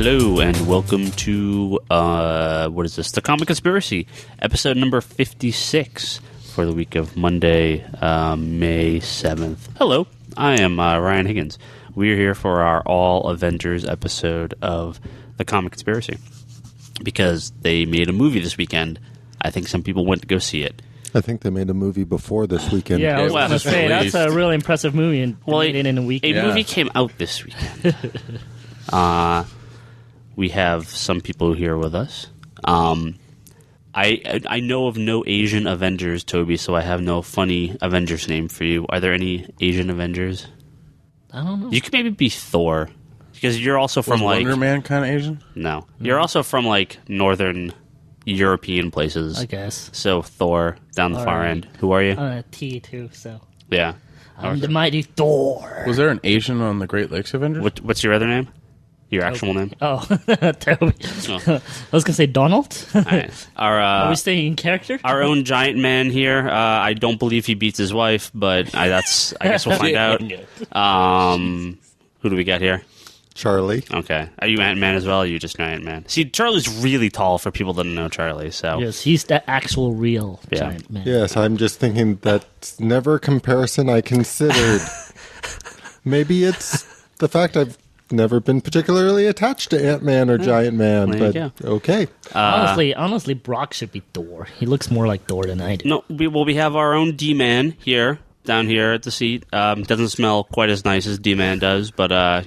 Hello and welcome to, what is this? The Comic Conspiracy, episode number 56 for the week of Monday, May 7th. Hello, I am Ryan Higgins. We are here for our All Avengers episode of The Comic Conspiracy because they made a movie this weekend. I think some people went to go see it. I think they made a movie before this weekend. Yeah, I was going to say, that's a really impressive movie. And made it in a weekend. A movie came out this weekend. We have some people here with us. I know of no Asian Avengers, Toby, so I have no funny Avengers name for you. Are there any Asian Avengers? I don't know. You could maybe be Thor, because you're also from Wonder Man kind of Asian? No, you're also from northern European places. I guess. So Thor down the far end. Who are you? T too. So yeah, I'm the mighty Thor. Was there an Asian on the Great Lakes Avengers? What's your other name? Your actual name? Oh, Toby. Oh. I was gonna say Donald. Right. Are we staying in character? Our own giant man here. I don't believe he beats his wife, but I guess we'll find out. Who do we got here? Charlie. Okay. Are you Ant-Man as well, or are you just Giant Man? See, Charlie's really tall for people that don't know Charlie, so... Yes, he's the actual real giant man. Yes, I'm just thinking that's never a comparison I considered. Maybe it's the fact I've never been particularly attached to Ant-Man or Giant Man, there you but okay. Honestly, Brock should be Thor. He looks more like Thor than I do. No, we have our own D-Man here, down here at the seat. Doesn't smell quite as nice as D-Man does, but,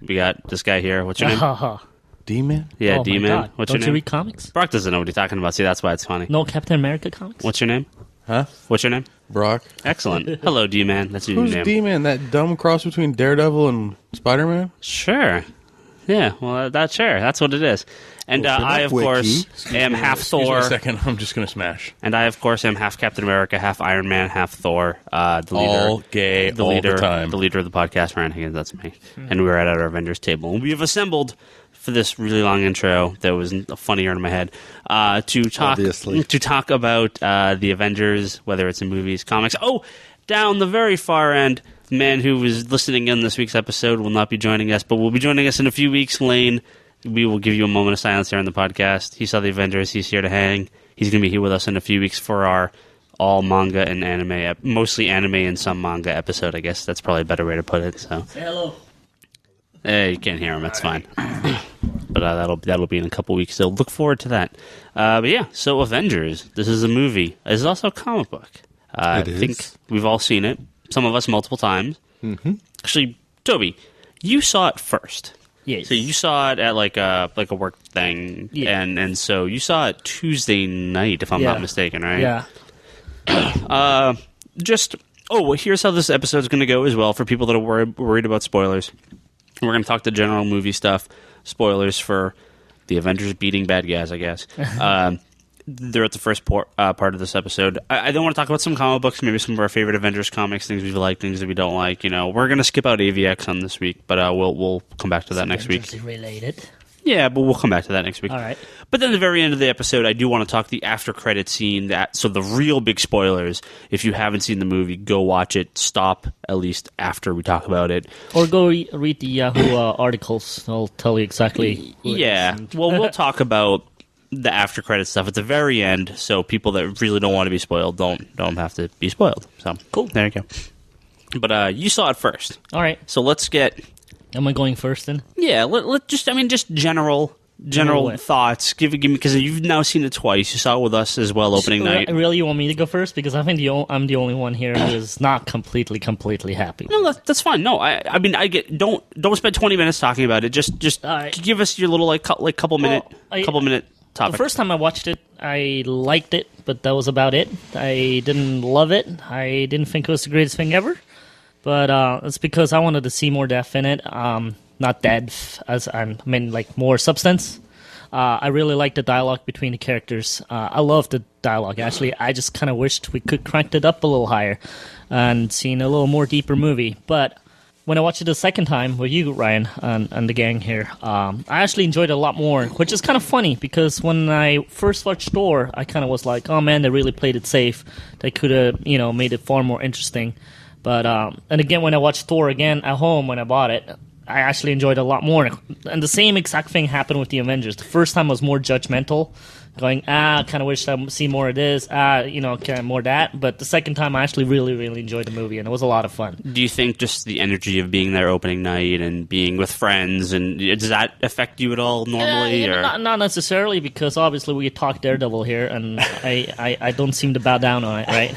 we got this guy here. What's your name? D-Man? Yeah, Oh, D-Man. my God. What's Don't your you name? read comics? Brock doesn't know what he's talking about. See, that's why it's funny. No Captain America comics? What's your name? Huh? What's your name? Brock? Excellent. Hello, D-Man. That's your Who's name. D-Man? That dumb cross between Daredevil and Spider-Man? Sure. Yeah, well, that's what it is. And Well, for I, that of course, wiki. am half Excuse me Thor. a second. I'm just going to smash. And I, of course, am half Captain America, half Iron Man, half Thor. The leader, All gay the all leader, the time. the leader of the podcast, Ryan Higgins. That's me. And we're at our Avengers table, and we have assembled for this really long intro that was funnier in my head to talk about the Avengers, whether it's in movies, comics. Oh, down the very far end. The man who was listening in this week's episode will not be joining us, but will be joining us in a few weeks. Lane, we will give you a moment of silence here on the podcast. He saw the Avengers. He's here to hang. He's going to be here with us in a few weeks for our all manga and anime, mostly anime and some manga episode, I guess. That's probably a better way to put it. So, Say hello. you can't hear him. It's fine. But that'll be in a couple weeks. So look forward to that. But yeah, so Avengers. This is a movie. This is also a comic book. I think we've all seen it. Some of us multiple times. Mm-hmm. Actually, Toby, you saw it first. Yes. So you saw it at like a work thing, Yeah. and so you saw it Tuesday night, if I'm not mistaken, right? Yeah. Here's how this episode is going to go as well for people that are worried about spoilers. We're going to talk the general movie stuff, spoilers for the Avengers beating bad guys, I guess. They're at the first part of this episode. I don't want to talk about some comic books, maybe some of our favorite Avengers comics, things we like, things that we don't like. We're going to skip out AVX on this week, but we'll come back to that next week. Related. Yeah, but we'll come back to that next week. All right. But then at the very end of the episode, I do want to talk the after credit scene. So the real big spoilers. If you haven't seen the movie, go watch it. Stop at least after we talk about it. Or go read the Yahoo articles. I'll tell you exactly. Yeah. Well, we'll talk about the after credit stuff at the very end. So people that really don't want to be spoiled don't have to be spoiled. So Cool. There you go. But you saw it first. All right. So let's get. Am I going first then? Yeah, just general thoughts. Give me, because you've now seen it twice. You saw it with us as well opening night. Really, you want me to go first? Because I think I'm the only one here who is not completely happy. No, that's fine. No, I mean I get don't spend 20 minutes talking about it. Just right. Give us your little couple minute topic. The first time I watched it, I liked it, but that was about it. I didn't love it. I didn't think it was the greatest thing ever. But it's because I wanted to see more depth in it. Not depth, like more substance. I really like the dialogue between the characters. I love the dialogue, actually. I just kind of wished we could crank it up a little higher and seen a little more deeper movie. But when I watched it the second time with you, Ryan, and the gang here, I actually enjoyed it a lot more, which is kind of funny because when I first watched Thor, I kind of was like, oh man, they really played it safe. They could have, made it far more interesting. But and again, when I watched Thor again at home when I bought it, I actually enjoyed it a lot more. And the same exact thing happened with the Avengers. The first time I was more judgmental, going, kind of wish I'd see more of this, kind of more of that. But the second time, I actually really, really enjoyed the movie, and it was a lot of fun. Do you think just the energy of being there opening night and being with friends, and does that affect you at all normally? Or? Not necessarily, because obviously we talk Daredevil here, and I don't seem to bow down on it, right?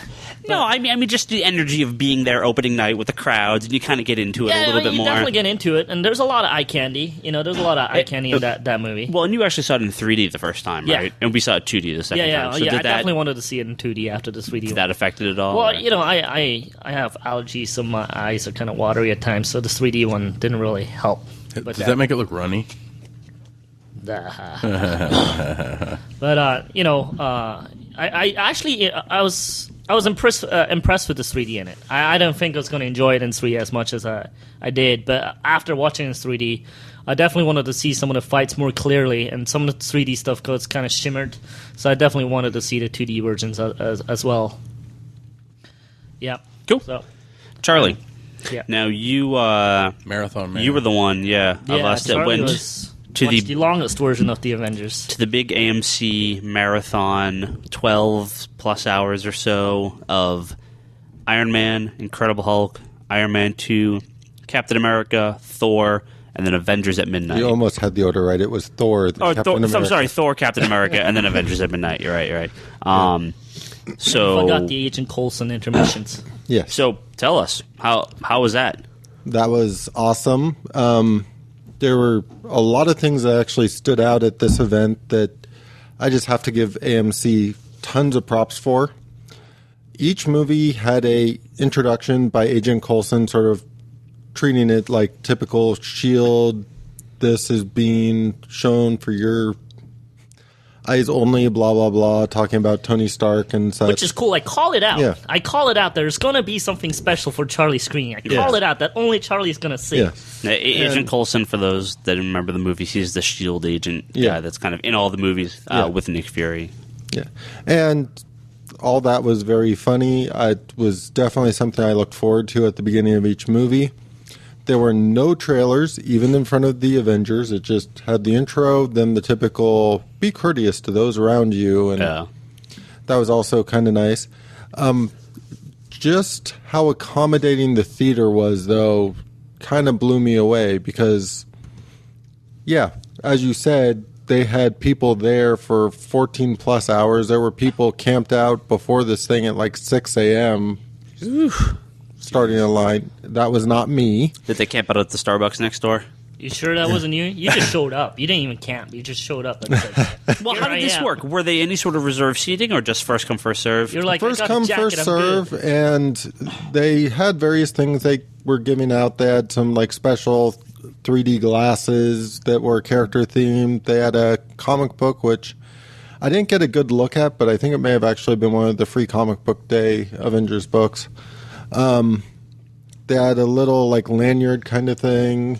No, I mean, just the energy of being there opening night with the crowds, and you kind of get into it a little bit more. You definitely get into it, and there's a lot of eye candy. There's a lot of eye candy in that movie. Well, and you actually saw it in 3D the first time, right? And we saw it 2D the second time. So I definitely wanted to see it in 2D after the 3D. Did that affect it at all? Well, I have allergies, so my eyes are kind of watery at times, so the 3D one didn't really help. Does that make it look runny? But I was impressed with the 3D in it. I don't think I was going to enjoy it in 3D as much as I did, but after watching it in 3D, I definitely wanted to see some of the fights more clearly, and some of the 3D stuff goes kind of shimmered, so I definitely wanted to see the 2D versions as well. Yeah. Cool. So, Charlie. Yeah. Now you Marathon Man. You were the one, of us that went to the longest version of the Avengers, to the big AMC marathon, 12 plus hours or so of Iron Man, Incredible Hulk, Iron Man 2, Captain America, Thor, and then Avengers at midnight. You almost had the order right. It was Thor. I'm sorry, Thor, Captain America, and then Avengers at midnight. You're right. So I forgot the Agent Coulson intermissions. Yes. So tell us, how was that? That was awesome. There were a lot of things that actually stood out at this event that I just have to give AMC tons of props for. Each movie had a introduction by Agent Coulson, sort of treating it like typical S.H.I.E.L.D. This is being shown for your eyes only, blah, blah, blah, talking about Tony Stark and such. Which is cool. I call it out. Yeah. I call it out. There's going to be something special for Charlie screening. I call it out that only Charlie's going to see. Yeah. Agent Coulson, for those that remember the movie, he's the S.H.I.E.L.D. agent guy that's kind of in all the movies with Nick Fury. Yeah. And all that was very funny. It was definitely something I looked forward to at the beginning of each movie. There were no trailers, even in front of the Avengers. It just had the intro, then the typical be courteous to those around you. And that was also kind of nice. Just how accommodating the theater was, though, kind of blew me away because, as you said, they had people there for 14 plus hours. There were people camped out before this thing at like 6 a.m. starting a line. That was not me. Did they camp out at the Starbucks next door? You sure that wasn't you? You just showed up. You didn't even camp. You just showed up. And said, well, how did this work? Were they any sort of reserved seating or just first come, first serve? You're like, first come, first serve, and they had various things they were giving out. They had some like special 3D glasses that were character themed. They had a comic book, which I didn't get a good look at, but I think it may have actually been one of the free comic book day Avengers books. They had a little like lanyard kind of thing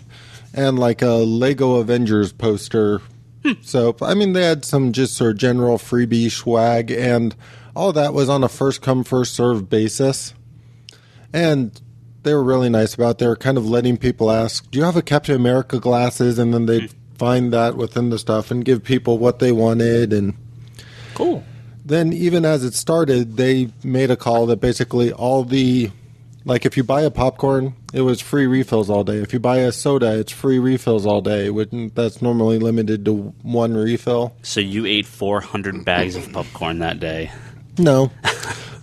and like a Lego Avengers poster. So, I mean, they had some just sort of general freebie swag, and all that was on a first come, first serve basis. And they were really nice about it. They were kind of letting people ask, do you have a Captain America glasses? And then they'd find that within the stuff and give people what they wanted. And cool. Then even as it started, they made a call that basically all the, like if you buy a popcorn, it was free refills all day. If you buy a soda, it's free refills all day. That's normally limited to one refill. So you ate 400 bags of popcorn that day? No.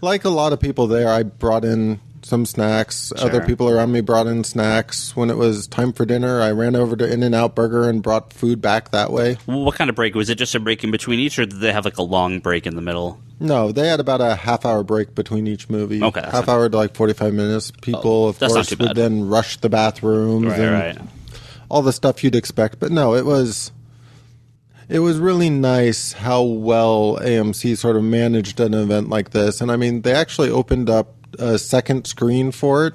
Like a lot of people there, I brought in some snacks. Sure. Other people around me brought in snacks. When it was time for dinner, I ran over to In-N-Out Burger and brought food back that way. What kind of break? Was it just a break in between each, or did they have like a long break in the middle? No, they had about a half-hour break between each movie. Okay. Half hour to like 45 minutes. People, of course, would then rush the bathrooms and all the stuff you'd expect. But no, it was really nice how well AMC sort of managed an event like this. And I mean, they actually opened up a second screen for it.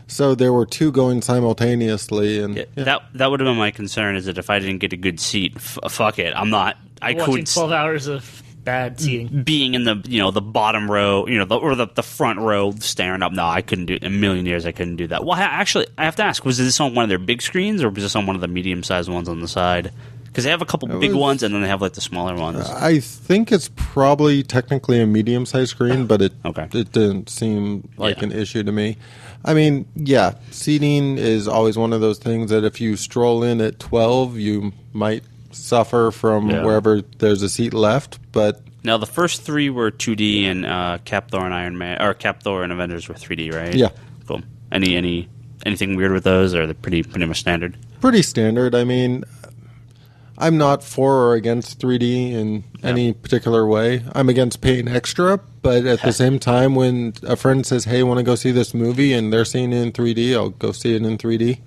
So there were two going simultaneously. And that would have been my concern, is that if I didn't get a good seat, fuck it. I couldn't. 12 hours of bad seating. Being in the the bottom row, or the front row staring up. No, I couldn't do it. In a million years I couldn't do that. Well, actually, I have to ask: was this on one of their big screens, or was this on one of the medium-sized ones on the side? Because they have a couple big ones, and then they have like the smaller ones. I think it's probably technically a medium-sized screen, but it didn't seem like an issue to me. I mean, yeah, seating is always one of those things that if you stroll in at 12, you might suffer from wherever there's a seat left. But now the first three were 2D, and Cap, Thor, and Iron Man, or Cap, Thor, and Avengers were 3D, right? Yeah. Cool. Anything weird with those, or are they pretty much standard? Pretty standard. I mean, I'm not for or against 3D in any particular way. I'm against paying extra, but at the same time, when a friend says, hey, want to go see this movie, and they're seeing it in 3D, I'll go see it in 3D.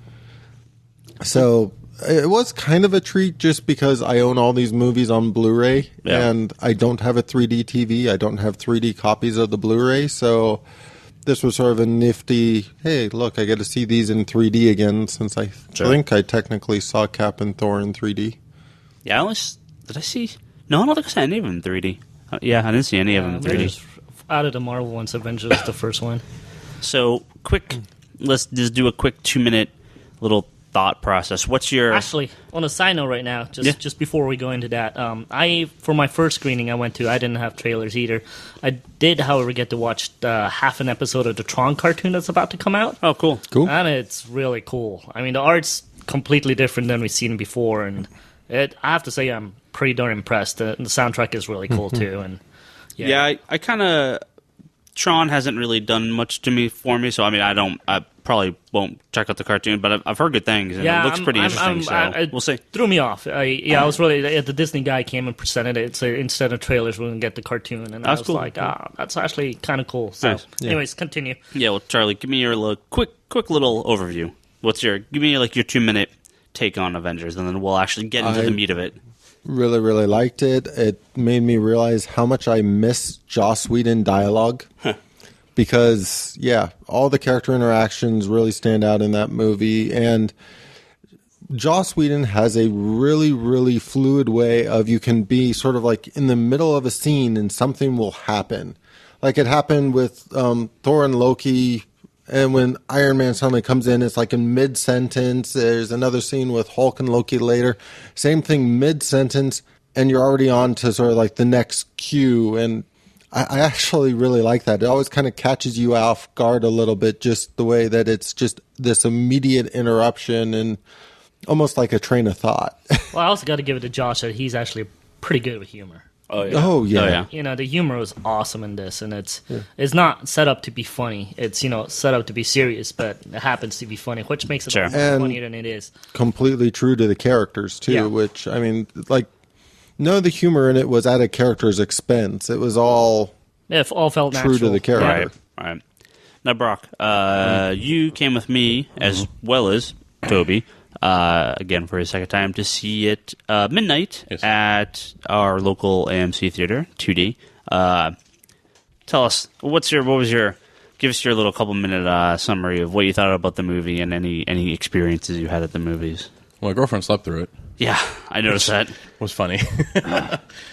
So it was kind of a treat just because I own all these movies on Blu-ray, and I don't have a 3D TV. I don't have 3D copies of the Blu-ray, so this was sort of a nifty, hey, look, I get to see these in 3D again, since I think I technically saw Cap and Thor in 3D. Yeah, did I see? No, I don't think I saw any of them in 3D. Yeah, I didn't see any of them in 3D. Out of the Marvel ones, Avengers was the first one. So, let's just do a quick 2-minute little thought process. What's your... Actually, on a side note right now, just before we go into that, for my first screening I went to, I didn't have trailers either. I did, however, get to watch half an episode of the Tron cartoon that's about to come out. Oh, cool. And it's really cool. I mean, the art's completely different than we've seen before, and I have to say I'm pretty darn impressed. The soundtrack is really cool, too. And I kind of... Tron hasn't really done much for me, so I mean, I probably won't check out the cartoon, but I've heard good things, and it looks pretty interesting, so we'll see. Threw me off. I was really... The Disney guy came and presented it, so instead of trailers, we're going to get the cartoon, and I was cool. Like, that's actually kind of cool. So, anyways, continue. Yeah, well, Charlie, give me your quick little overview. Give me your 2-minute take on Avengers, and then we'll actually get into the meat of it. Really, really liked it. It made me realize how much I miss Joss Whedon dialogue. Because, all the character interactions really stand out in that movie. And Joss Whedon has a really, really fluid way of you can be sort of like in the middle of a scene and something will happen. Like it happened with Thor and Loki. And when Iron Man suddenly comes in, it's like in mid-sentence. There's another scene with Hulk and Loki later. Same thing, mid-sentence, and you're already on to sort of like the next cue. And I actually really like that. It always kind of catches you off guard a little bit, just the way that it's just this immediate interruption and almost like a train of thought. Well, I also got to give it to Josh that he's actually pretty good with humor. Oh yeah. The humor is awesome in this, and it's not set up to be funny. It's set up to be serious, but it happens to be funny, which makes it funnier than it is. Completely true to the characters too, which I mean, like, none of the humor in it was at a character's expense. It was all it all felt true natural. to the character. Right. Now, Brock, you came with me as well as Toby. Again for his second time to see it midnight at our local AMC theater, 2D. Tell us give us your little couple-minute summary of what you thought about the movie and any experiences you had at the movies. Well, my girlfriend slept through it. Yeah, I noticed that. Was funny.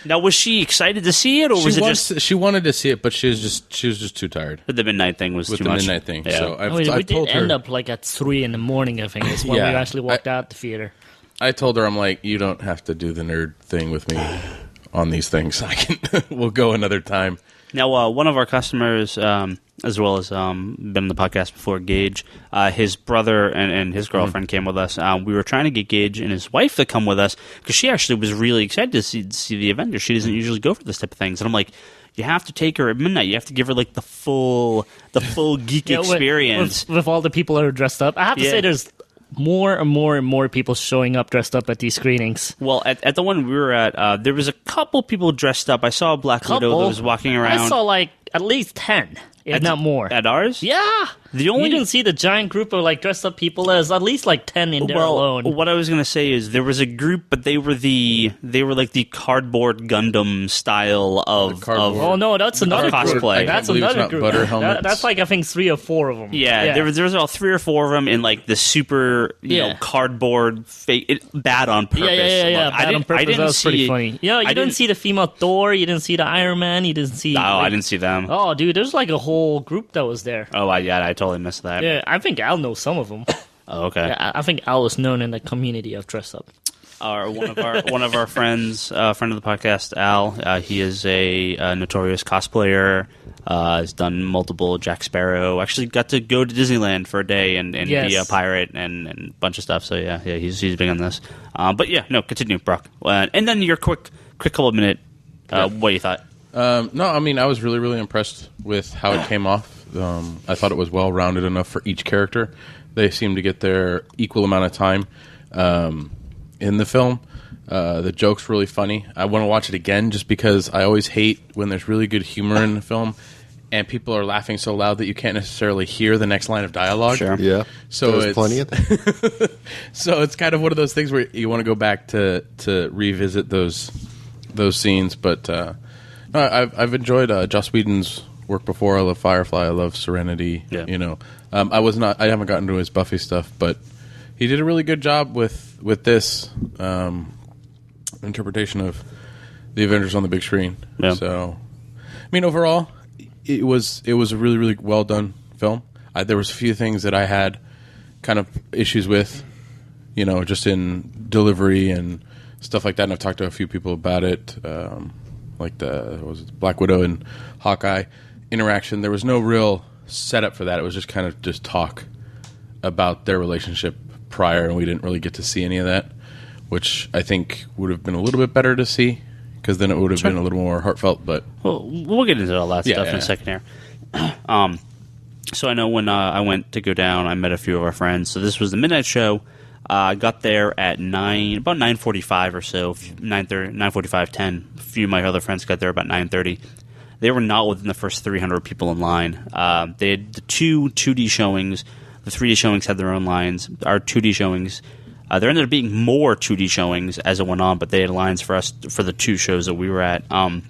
Now, was she excited to see it, or she wanted to see it, but she was just too tired. The midnight thing was too much. With the midnight thing. Yeah. So we did end up like at 3 a.m, I think, is when we actually walked out the theater. I told her, I'm like, you don't have to do the nerd thing with me on these things. We'll go another time. Now, one of our customers, as well as been on the podcast before, Gage, his brother and his girlfriend came with us. We were trying to get Gage and his wife to come with us because she actually was really excited to see the Avengers. She doesn't usually go for this type of things, and I'm like, you have to take her at midnight. You have to give her like the full geek experience with all the people that are dressed up. I have to say, there's more and more and more people showing up dressed up at these screenings. Well, at the one we were at, there was a couple people dressed up. I saw a Black Widow that was walking around. I saw like at least 10. if not more. At ours? Yeah. You didn't see the giant group of like dressed up people. There's at least like 10 in there alone. What I was gonna say is there was a group, but they were like the cardboard Gundam style of oh no, that's another cosplay. That's another group. Butter helmets. That's like I think 3 or 4 of them. Yeah. There was all 3 or 4 of them in like the super cardboard fake bad on purpose. Yeah. Bad on purpose. That was pretty funny. You didn't see the female Thor. You didn't see the Iron Man. You didn't see. I didn't see them. Oh, dude, there's like a whole group that was there. Oh, I totally missed that. Yeah, I think Al knows some of them. Oh, okay. Yeah, I think Al is known in the community of dress up. One of our friends, friend of the podcast, Al. He is a notorious cosplayer. Has done multiple Jack Sparrow. Actually, got to go to Disneyland for a day and be a pirate and a bunch of stuff. So yeah, he's big on this. But yeah, no, continue, Brock. And then your quick couple of minute. What you thought? No, I mean, I was really, really impressed with how it came off. I thought it was well-rounded enough for each character. They seemed to get their equal amount of time in the film. The joke's really funny. I want to watch it again just because I always hate when there's really good humor in the film and people are laughing so loud that you can't necessarily hear the next line of dialogue. Sure. Yeah. So there's plenty of that. So it's kind of one of those things where you want to go back to revisit those scenes. But I've enjoyed Joss Whedon's work before. I love Firefly. I love Serenity. Yeah. I haven't gotten to his Buffy stuff, but he did a really good job with this interpretation of the Avengers on the big screen. Yeah. So, I mean, overall, it was a really, really well done film. There was a few things that I had kind of issues with, just in delivery and stuff like that. And I've talked to a few people about it, like Black Widow and Hawkeye interaction. There was no real setup for that. It was just kind of just talk about their relationship prior, and we didn't really get to see any of that, which I think would have been a little bit better to see, because then it would have been a little more heartfelt. But we'll get into all that stuff in a second here. So I know when I went to go down, I met a few of our friends. So this was the midnight show. I got there at about 9:45 or so, 9:45, 10. A few of my other friends got there about 9:30. They were not within the first 300 people in line. They had the 2D showings. The 3D showings had their own lines. Our 2D showings, there ended up being more 2D showings as it went on, but they had lines for us for the 2 shows that we were at. And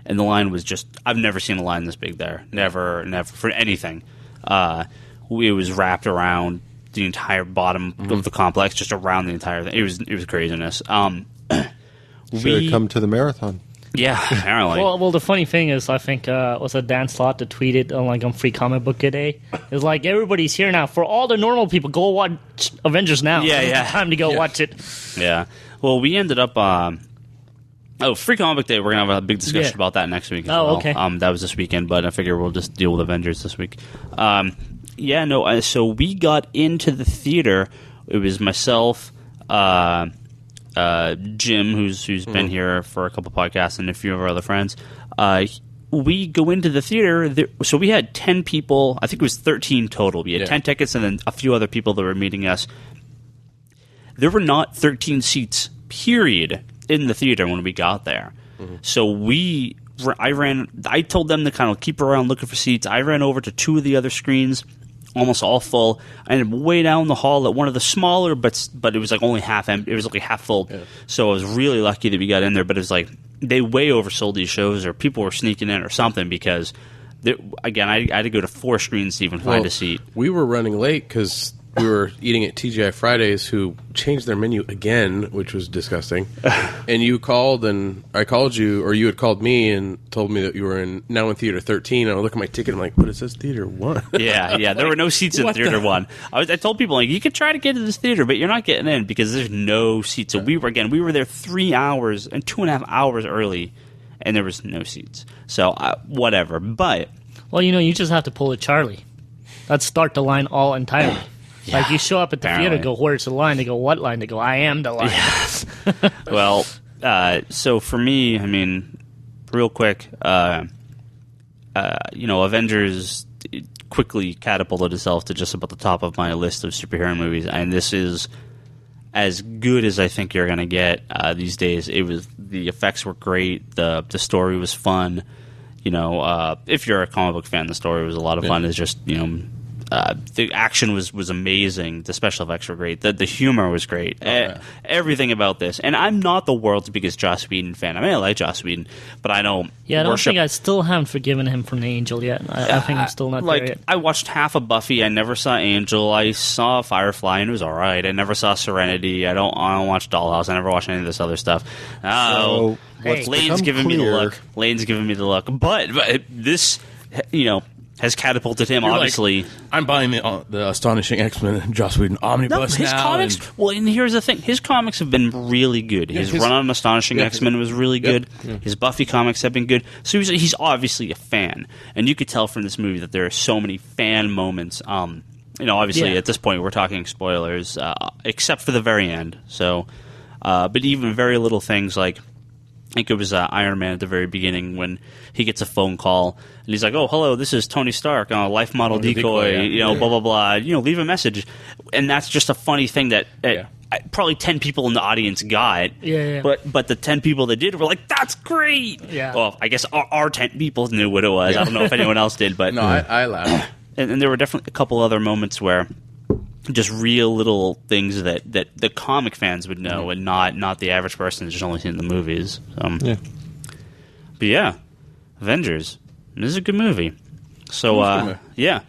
the line was just, I've never seen a line this big there. Never for anything. It was wrapped around the entire bottom of the complex, just around the entire thing. It was craziness. Should have come to the marathon. Yeah, apparently. well, the funny thing is, I think was a Dan Slott that tweeted on Free Comic Book Day. It's like, everybody's here now. For all the normal people, go watch Avengers now. Yeah. Time to go watch it. Yeah. Well, we ended up. Free Comic Book Day. We're gonna have a big discussion about that next week as well. Okay. That was this weekend, but I figure we'll just deal with Avengers this week. So we got into the theater. It was myself, Jim, who's been here for a couple podcasts, and a few of our other friends. We go into the theater. So we had 10 people. I think it was 13 total. We had 10 tickets and then a few other people that were meeting us. There were not 13 seats, period, in the theater when we got there. So I told them to kind of keep around looking for seats. I ran over to 2 of the other screens, almost all full. I ended up way down the hall at one of the smaller, but it was like only half empty. It was like half full. Yeah. So I was really lucky that we got in there. But it was like they way oversold these shows, or people were sneaking in or something, because again, I had to go to 4 screens to even find a seat. We were running late because we were eating at TGI Fridays, who changed their menu again, which was disgusting. And you called, and I called you, or you had called me and told me that you were now in Theater 13. And I look at my ticket, I'm like, but it says Theater 1. Yeah. There were no seats in Theater 1. I told people, you could try to get to this theater, but you're not getting in because there's no seats. So we were there 3 hours and 2.5 hours early, and there was no seats. So whatever. But well, you just have to pull a Charlie. Let's start the line all entirely. Yeah, you show up at the theater, go, where's the line? They go, what line? They go, I am the line. Yes. Well, so for me, I mean, real quick, Avengers quickly catapulted itself to just about the top of my list of superhero movies, and this is as good as I think you're going to get these days. The effects were great, the story was fun. if you're a comic book fan, the story was a lot of fun. It's just, the action was amazing. The special effects were great. The humor was great. Everything about this. And I'm not the world's biggest Joss Whedon fan. I mean, I like Joss Whedon, but I don't Yeah, I don't think I still haven't forgiven him for Angel yet. I think I'm still not there yet. I watched half of Buffy. I never saw Angel. I saw Firefly, and it was all right. I never saw Serenity. I don't watch Dollhouse. I never watched any of this other stuff. Lane's giving me the look. Lane's giving me the look. But this, has catapulted him, obviously. I'm buying the Astonishing X-Men and Joss Whedon omnibus his now. Comics, and here's the thing. His comics have been really good. His run on Astonishing X-Men was really good. His Buffy comics have been good. So he's obviously a fan. And you could tell from this movie that there are so many fan moments. Obviously, at this point, we're talking spoilers, except for the very end. So, but even very little things like, I think it was Iron Man at the very beginning when he gets a phone call and he's like, "Oh, hello, this is Tony Stark, life model decoy, blah blah blah, leave a message," and that's just a funny thing that probably 10 people in the audience got, but the 10 people that did were like, "That's great." Yeah. Well, I guess our 10 people knew what it was. I don't know if anyone else did, but no, I laughed. And there were definitely a couple other moments where just real little things that the comic fans would know and not the average person who's just only seen the movies. But Avengers. This is a good movie. So, yeah.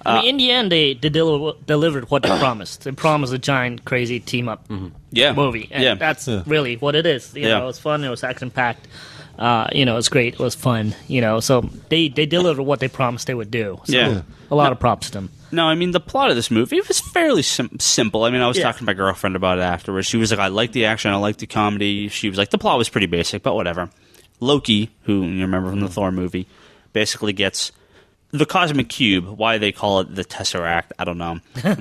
In the end, they delivered what they promised. They promised a giant, crazy team-up movie. And that's really what it is. It was fun. It was action-packed. It was great. It was fun. So they delivered what they promised they would do. So a lot of props to them. No, I mean, the plot of this movie was fairly simple. I mean, I was talking to my girlfriend about it afterwards. She was like, I like the action, I like the comedy. She was like, the plot was pretty basic, but whatever. Loki, who you remember from the Thor movie, basically gets the Cosmic Cube. Why they call it the Tesseract, I don't know.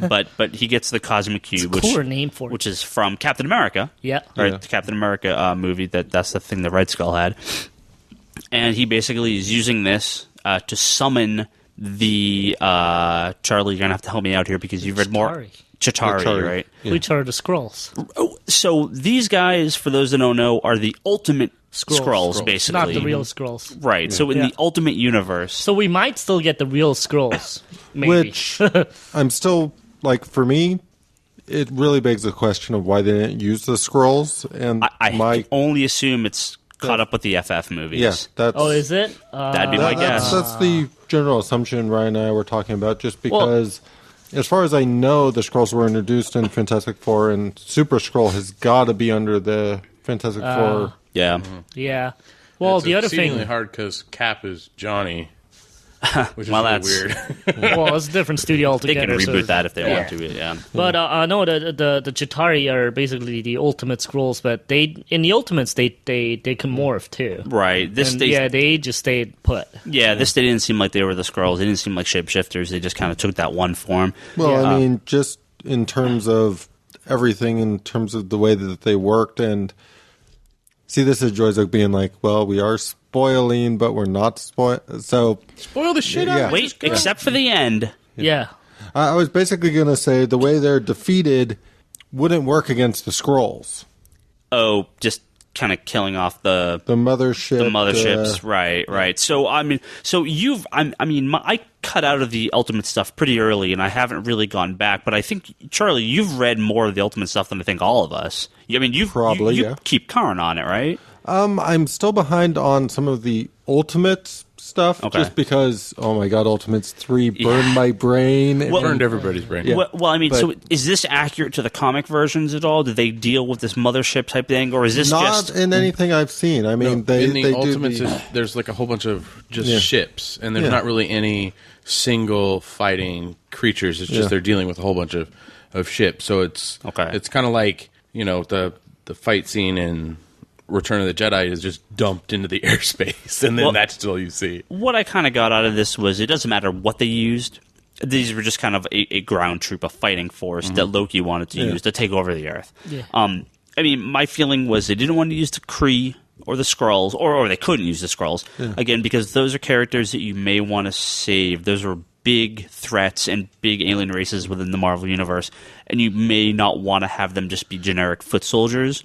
but he gets the Cosmic Cube, it's a cooler name for it. Which is from Captain America. Yeah. Right, the Captain America movie, that's the thing the Red Skull had. And he basically is using this to summon the Charlie, you're gonna have to help me out here because you've read more. Chitauri, right? Yeah. Which are the Skrulls. So these guys, for those that don't know, are the ultimate Skrulls, basically. Not the real Skrulls. Right. Yeah. So in the ultimate universe. So we might still get the real Skrulls, maybe. Which I'm still, for me, it really begs the question of why they didn't use the Skrulls. And I only assume it's caught up with the FF movies. Yeah, is it? That'd be my guess. That's the general assumption Ryan and I were talking about, just because, as far as I know, the Skrulls were introduced in Fantastic Four, and Super Skrull has got to be under the Fantastic Four. Yeah. Mm-hmm. Yeah. Well, the other thing... It's hard because Cap is Johnny, which is really weird. Well, it's a different studio altogether. They can reboot that if they want to, yeah. But no, the Chitauri are basically the ultimate Skrulls, but in the Ultimates they can morph too. Right. They just stayed put. Yeah, they didn't seem like they were the Skrulls. They didn't seem like shapeshifters. They just kind of took that one form. Well, I mean, just in terms of everything, in terms of the way that they worked, and see, this is Joy's like being like, well, we are spoiling, but we're not spoil. So spoil the shit out. Wait, except for the end. Yeah. I was basically going to say the way they're defeated wouldn't work against the Skrulls. Oh, just kind of killing off the mothership. The motherships, right. So I cut out of the Ultimate stuff pretty early, and I haven't really gone back. But I think, Charlie, you've read more of the Ultimate stuff than I think all of us. I mean, you keep current on it, right? I'm still behind on some of the Ultimate stuff, just because, oh my god, Ultimates 3 burned my brain. It burned everybody's brain. Yeah. Well, I mean, so is this accurate to the comic versions at all? Do they deal with this mothership type thing, or is this not in anything I've seen? I mean, in the Ultimates, there's like a whole bunch of just ships, and there's not really any single fighting creatures. It's just they're dealing with a whole bunch of ships. So it's kind of like, the fight scene in Return of the Jedi is just dumped into the airspace, and then that's all you see. What I kind of got out of this was it doesn't matter what they used. These were just kind of a ground troop, a fighting force that Loki wanted to use to take over the Earth. Yeah. I mean, my feeling was they didn't want to use the Kree or the Skrulls, or they couldn't use the Skrulls, again, because those are characters that you may want to save. Those are big threats and big alien races within the Marvel Universe, and you may not want to have them just be generic foot soldiers.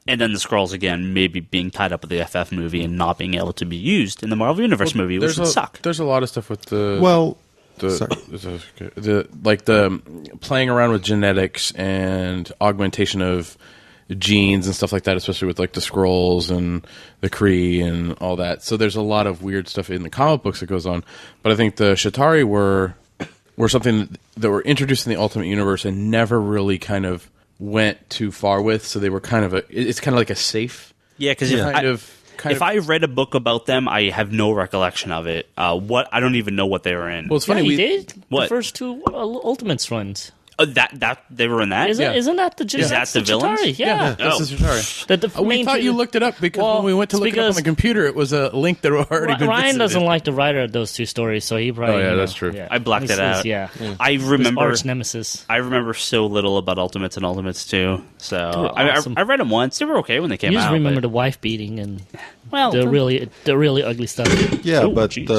And then the Skrulls, again, maybe being tied up with the FF movie and not being able to be used in the Marvel Universe movie, which would suck. There's a lot of stuff with the playing around with genetics and augmentation of genes and stuff like that, especially with like the Skrulls and the Kree and all that. So there's a lot of weird stuff in the comic books that goes on. But I think the Chitauri were something that were introduced in the Ultimate Universe and never really kind of went too far with. So they were it's kind of like a safe. Yeah, because if I read a book about them, I have no recollection of it. I don't even know what they were in. Well, it's funny. Yeah, he did. What? The first two Ultimates runs. That they were in that? Isn't that the Is that the villains? Chitauri? Yeah. That's the Chitauri. We thought you looked it up because when we went to look it up on the computer, it was a link that already been Ryan visited. doesn't like the writer of those two stories, so he probably... Oh, yeah, that's true. Yeah. I blacked it out. Yeah. I remember... Arch nemesis. I remember so little about Ultimates and Ultimates 2. So awesome. I read them once. They were okay when they came out. You just remember but... the wife beating and well, the really ugly stuff. Yeah, but geez.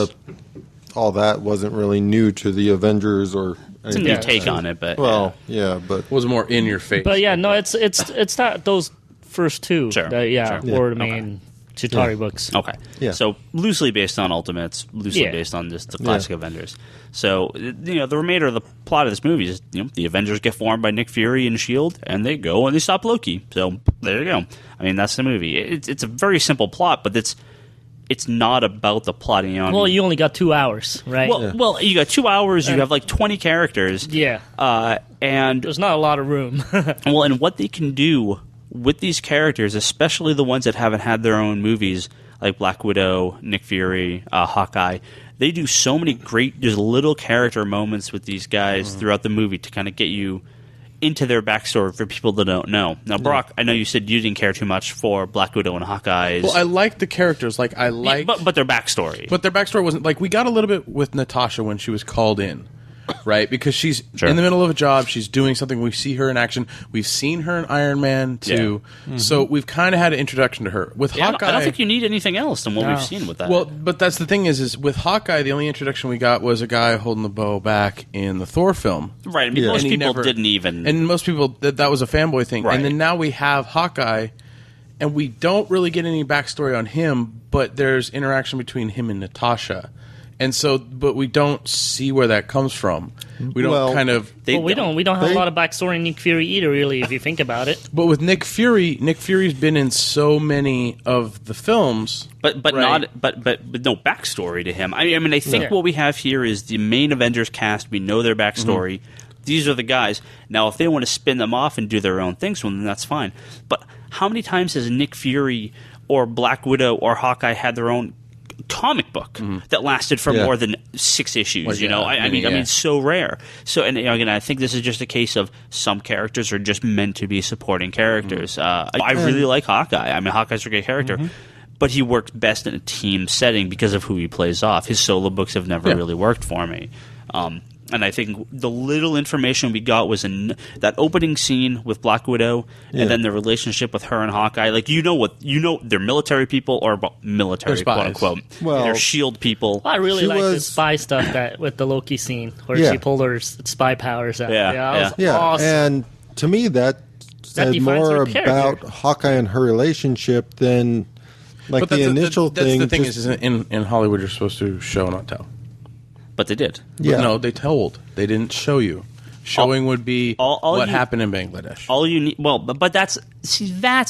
all that wasn't really new to the Avengers or... It's a new take on it, but... Well, yeah, but... It was more in your face. But yeah, no, it's not those first two. Sure. That, Sure. Or the main Chitauri books. Okay. Yeah. So loosely based on Ultimates, loosely based on just the classic Avengers. So, the remainder of the plot of this movie is, the Avengers get formed by Nick Fury and S.H.I.E.L.D., and they go and they stop Loki. So, there you go. I mean, that's the movie. It's a very simple plot, but it's not about the plot. Well, you only got 2 hours, right? Well, you got 2 hours. You have like 20 characters. Yeah. And there's not a lot of room. well, and what they can do with these characters, especially the ones that haven't had their own movies, like Black Widow, Nick Fury, Hawkeye, they do so many great, just little character moments with these guys throughout the movie to kind of get you into their backstory for people that don't know. Now, Brock, I know you said you didn't care too much for Black Widow and Hawkeye's. Well, I like the characters. But their backstory. But their backstory wasn't like we got a little bit with Natasha when she was called in, right? Because she's in the middle of a job, she's doing something. We see her in action. We've seen her in Iron Man 2, so we've kind of had an introduction to her. With Hawkeye, I don't think you need anything else than what we've seen with that. Well, but that's the thing is with Hawkeye, the only introduction we got was a guy holding the bow back in the Thor film. Right. I mean, most people didn't even... And most people, that was a fanboy thing. Right. And then now we have Hawkeye, and we don't really get any backstory on him, but there's interaction between him and Natasha. And so, but we don't see where that comes from. We don't we don't have a lot of backstory in Nick Fury either, really, if you think about it. But with Nick Fury's been in so many of the films, but no backstory to him. I mean, I think what we have here is the main Avengers cast. We know their backstory. These are the guys. Now, if they want to spin them off and do their own things, well, then that's fine. But how many times has Nick Fury or Black Widow or Hawkeye had their own comic book that lasted for more than 6 issues? I mean, so rare. So, and again, I think this is just a case of some characters are just meant to be supporting characters. I really like Hawkeye. I mean, Hawkeye's a great character. But he works best in a team setting because of who he plays off. His solo books have never really worked for me. And I think the little information we got was in that opening scene with Black Widow, and then the relationship with her and Hawkeye. Like, they're military people, or military, quote unquote. Well, they're S.H.I.E.L.D. people. I really like the spy stuff that with the Loki scene where she pulled her spy powers out. Awesome. And to me, that said more about Hawkeye and her relationship than like the initial thing. That's the thing is in Hollywood, you're supposed to show, not tell. But they did. Yeah. No, they told. They didn't show you. Showing would be what happened in Bangladesh. All you need, but that's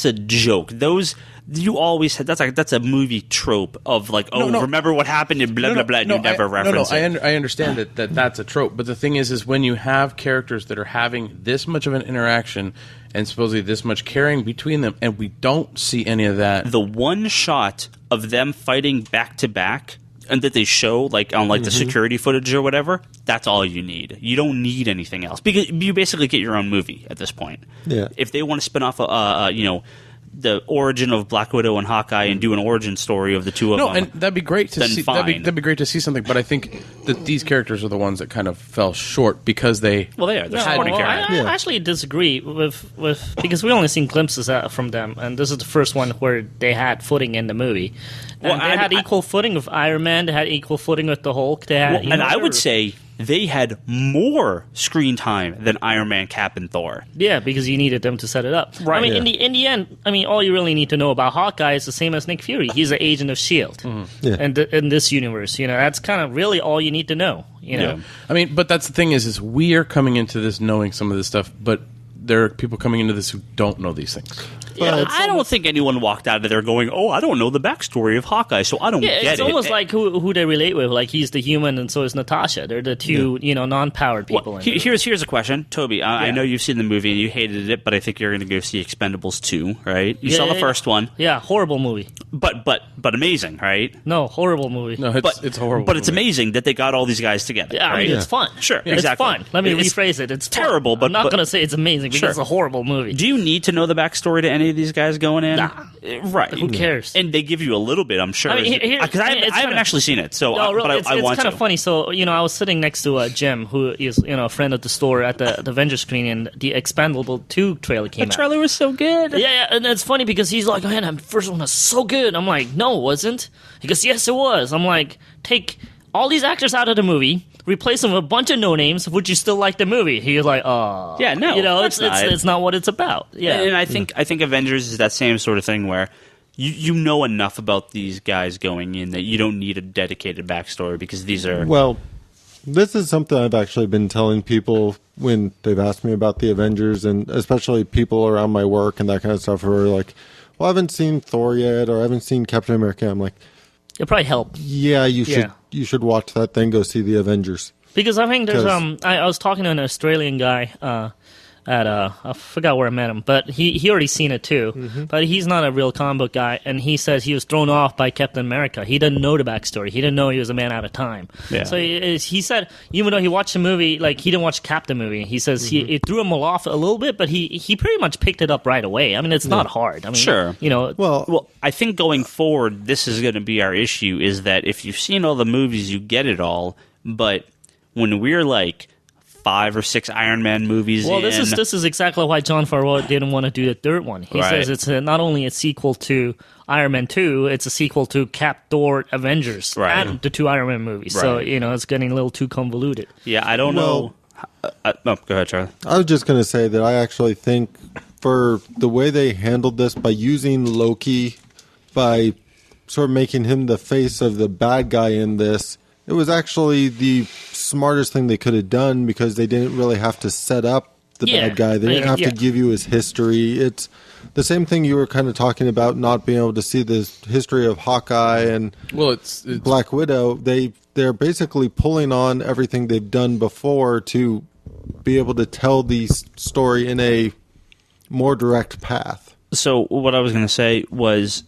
a joke. Those you always had. That's a movie trope of like, remember what happened in blah blah blah. And you never reference it. I understand that's a trope. But the thing is when you have characters that are having this much of an interaction and supposedly this much caring between them, and we don't see any of that. The one shot of them fighting back to back, and that they show like on like the security footage or whatever, that's all you need. You don't need anything else because you basically get your own movie at this point. Yeah. If they want to spin off the origin of Black Widow and Hawkeye and do an origin story of the two of them, and that'd be great to see. Fine. That'd be great to see something. But I think that these characters are the ones that kind of fell short because they are. They're supporting characters. I actually disagree with because we only seen glimpses from them, and this is the first one where they had footing in the movie. And they had equal footing with Iron Man. They had equal footing with the Hulk. They had, I would say they had more screen time than Iron Man, Cap, and Thor. Yeah, because you needed them to set it up. Right. I mean, Yeah. in the end, I mean, all you really need to know about Hawkeye is the same as Nick Fury. He's an agent of S.H.I.E.L.D. Yeah. And in this universe, that's kind of really all you need to know. Yeah. I mean, but that's the thing is we are coming into this knowing some of this stuff, but there are people coming into this who don't know these things. Yeah, I don't think anyone walked out of there going, "Oh, I don't know the backstory of Hawkeye, so I don't get it." It's almost like who they relate with. Like he's the human, and so is Natasha. They're the two, non-powered people. Well, here's a question, Toby. I know you've seen the movie and you hated it, but I think you're going to go see Expendables 2, right? You saw the first one, Yeah, horrible movie. but amazing, right? No, horrible movie. No, it's horrible. But it's movie. amazing that they got all these guys together. Yeah, I right? mean, it's fun. Sure, It's exactly. fun. Let me It's rephrase it. It's fun. terrible, but I'm not but- going to say it's amazing because Sure. it's a horrible movie. Do you need to know the backstory to any of these guys going in? Nah. Right. Who cares? And they give you a little bit, I'm sure. I mean, Because I haven't kinda- actually seen it, so No, really, but it's I want kind to. of funny. So, I was sitting next to Jim, who is, a friend of the store at the Avengers screening, and the Expendable 2 trailer came The out. trailer was so good. Yeah, and it's funny because he's like, man, the first one was so good. I'm like, no, it wasn't. He goes, yes, it was. I'm like, take all these actors out of the movie, replace them with a bunch of no-names, would you still like the movie? He was like, oh. Yeah, no, it's not what it's about. Yeah. And I think Avengers is that same sort of thing where you know enough about these guys going in that you don't need a dedicated backstory because these are Well, this is something I've actually been telling people when they've asked me about the Avengers, and especially people around my work and that kind of stuff who are like, well, I haven't seen Thor yet, or I haven't seen Captain America. I'm like, It'll probably help. yeah, you should Yeah. you should watch that, then go see the Avengers. Because I think there's 'Cause- I was talking to an Australian guy at I forgot where I met him, but he already seen it too. Mm-hmm. But he's not a real comic book guy, and he says he was thrown off by Captain America. He didn't know the backstory. He didn't know he was a man out of time. Yeah. So he said even though he watched the movie, like he didn't watch Captain movie. He says it threw him off a little bit, but he pretty much picked it up right away. I mean, it's not hard. I mean, Sure. Well, I think going forward, this is going to be our issue: is that if you've seen all the movies, you get it all. But when we're like 5 or 6 Iron Man movies, Well, this is exactly why Jon Favreau didn't want to do the third one. He Right. says it's not only a sequel to Iron Man 2, it's a sequel to Cap, Thor, Avengers, Right. and the 2 Iron Man movies. So, Right. it's getting a little too convoluted. Yeah, I don't know. Go ahead, Charlie. I was just going to say that I actually think for the way they handled this by using Loki, by sort of making him the face of the bad guy in this, it was actually the smartest thing they could have done because they didn't really have to set up the Yeah. bad guy. They didn't have Yeah. to give you his history. It's the same thing you were kind of talking about, not being able to see the history of Hawkeye and Well, it's Black Widow. They're basically pulling on everything they've done before to be able to tell the story in a more direct path. So what I was going to say was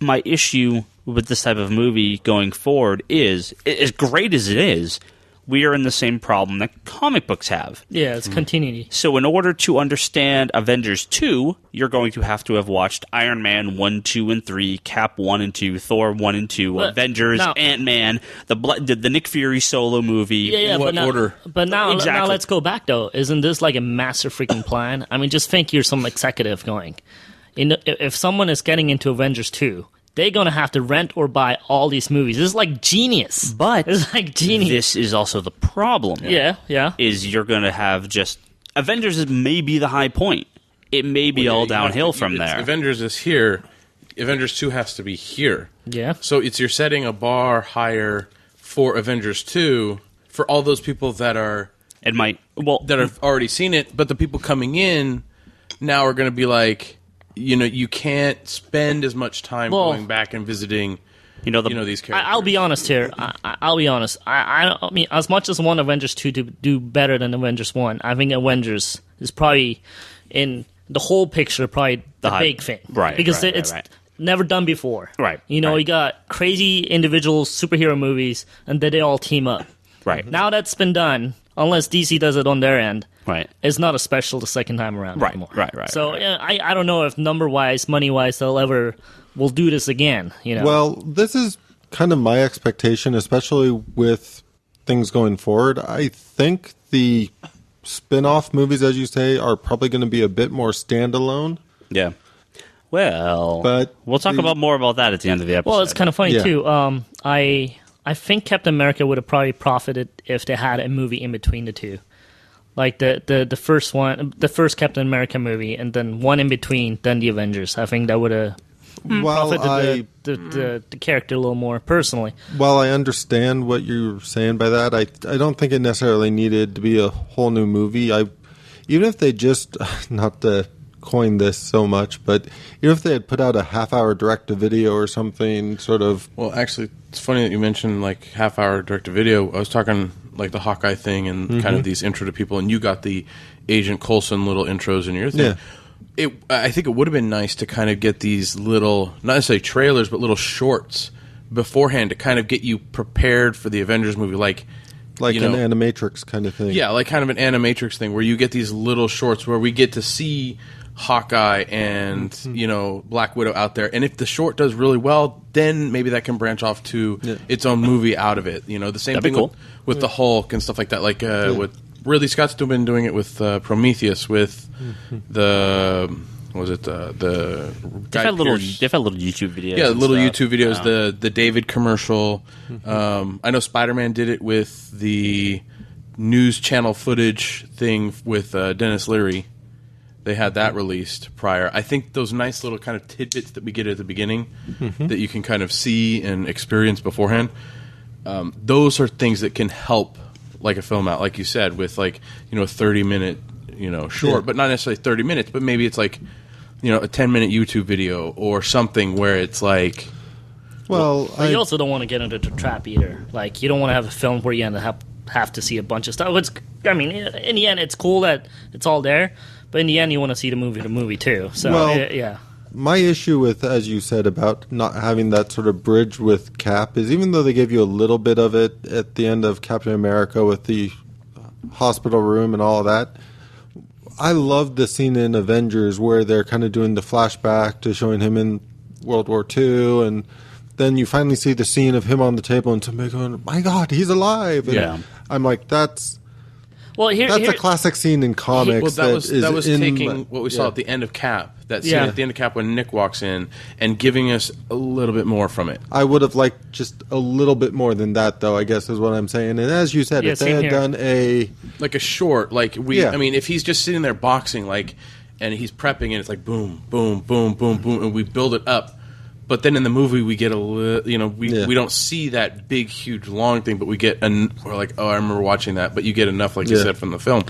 my issue with this type of movie going forward is, as great as it is, we are in the same problem that comic books have. Yeah, it's continuity. So in order to understand Avengers 2, you're going to have watched Iron Man 1, 2, and 3, Cap 1 and 2, Thor 1 and 2, But Avengers, now- Ant-Man, the Nick Fury solo movie. Yeah, what but now, order? But now Exactly. let's go back, though. Isn't this like a massive freaking plan? I mean, just think you're some executive going. If someone is getting into Avengers 2, they're going to have to rent or buy all these movies. This is like genius. But it's like genius. this is also the problem. Yeah. Is you're going to have just... Avengers may be the high point. It may be all downhill from there. Avengers is here. Avengers 2 has to be here. Yeah. So you're setting a bar higher for Avengers 2 for all those people that It might... that have already seen it, but the people coming in now are going to be like, you can't spend as much time going back and visiting these characters. I'll be honest here. I'll be honest. I mean, as much as I want Avengers 2 to do better than Avengers 1, I think Avengers is probably, in the whole picture, probably the big thing. Right, Because right, it's right. never done before. Right, You right. got crazy individual superhero movies, and then they all team up. Right. Now that's been done, unless DC does it on their end. Right. It's not a special the second time around Right, anymore. right. So yeah, I don't know if number-wise, money-wise, we'll do this again. Well, this is kind of my expectation, especially with things going forward. I think the spin-off movies, as you say, are probably going to be a bit more standalone. Yeah. Well, But we'll talk about more about that at the end of the episode. Well, it's kind of funny Yeah. too. I I think Captain America would have probably profited if they had a movie in between the two. Like the first one, the first Captain America movie, and then one in between, then the Avengers. I think that would have profited the character a little more personally. Well, I understand what you're saying by that. I don't think it necessarily needed to be a whole new movie. Even if they just, not to coin this so much, but even if they had put out a half-hour direct-to-video or something, sort of... Well, actually, it's funny that you mentioned, like, half-hour direct-to-video. I was talking, like, the Hawkeye thing and kind of these intro to people, and you got the Agent Coulson little intros in your thing. Yeah. I think it would have been nice to kind of get these little, not necessarily trailers, but little shorts beforehand to kind of get you prepared for the Avengers movie, like an Animatrix kind of thing. Yeah, like kind of an Animatrix thing where you get these little shorts where we get to see Hawkeye and Black Widow out there, and if the short does really well, then maybe that can branch off to its own movie out of it. The same thing with the Hulk and stuff like that. Like with Ridley Scott's been doing it with Prometheus, with the they've had little YouTube videos. Yeah, little YouTube videos. The David commercial. I know Spider-Man did it with the news channel footage thing with Dennis Leary. They had that released prior. I think those nice little kind of tidbits that we get at the beginning that you can kind of see and experience beforehand, those are things that can help like a film out, like you said, with like, a 30-minute, short, but not necessarily 30 minutes, but maybe it's like, a 10-minute YouTube video or something where it's like... Well, you also don't want to get into the trap either. Like, you don't want to have a film where you have to see a bunch of stuff. In the end, it's cool that it's all there, but in the end, you want to see the movie too. So, yeah. My issue with, as you said, about not having that sort of bridge with Cap is even though they gave you a little bit of it at the end of Captain America with the hospital room and all of that, I loved the scene in Avengers where they're kind of doing the flashback to showing him in World War II, and then you finally see the scene of him on the table and somebody going, my God, he's alive. And I'm like, that's a classic scene in comics. That was taking what we saw at the end of Cap. That scene at the end of Cap when Nick walks in and giving us a little bit more from it. I would have liked just a little bit more than that, though, I guess is what I'm saying. And as you said, if they had done a short, I mean, if he's just sitting there boxing, and he's prepping and it's like boom, boom, boom, boom, boom, and we build it up. But then in the movie, we get we don't see that big, huge, long thing, but we get we're like, oh, I remember watching that. But you get enough, like you said, from the film.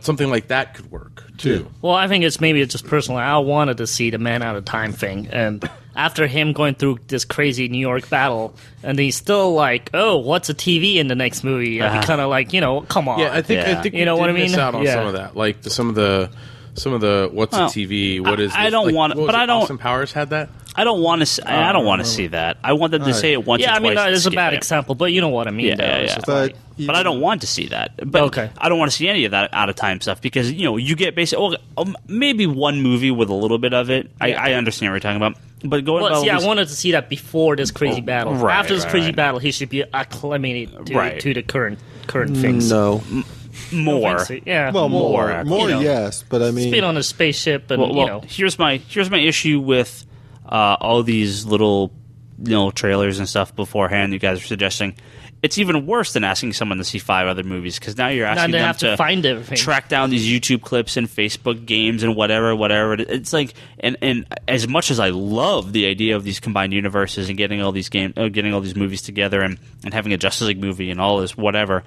Something like that could work too. Well, I think it's just personal. I wanted to see the Man Out of Time thing, and after him going through this crazy New York battle, and he's still like, oh, what's a TV in the next movie? I'd be kind of like, come on. Yeah, I think you know what I mean. Miss out on some of that, like some of the what's a TV? What is? I don't want, but I don't. Austin Powers had that. I don't want to. I don't want to see that. I want them to say it once. Yeah, or twice. It's a bad example, but you know what I mean. Yeah. But I don't want to see that. But I don't want to see any of that out of time stuff because you get basically maybe one movie with a little bit of it. I understand what you're talking about. But I wanted to see that before this crazy battle. Right, after this crazy battle, he should be acclimated to the current things. No. More, yeah. Well, more, yes, but I mean, been on a spaceship, and here's my issue with all these little trailers and stuff beforehand. You guys are suggesting it's even worse than asking someone to see 5 other movies because now you're asking them to find everything, track down these YouTube clips and Facebook games and whatever. It's like, and as much as I love the idea of these combined universes and getting all these movies together and having a Justice League movie and all this whatever.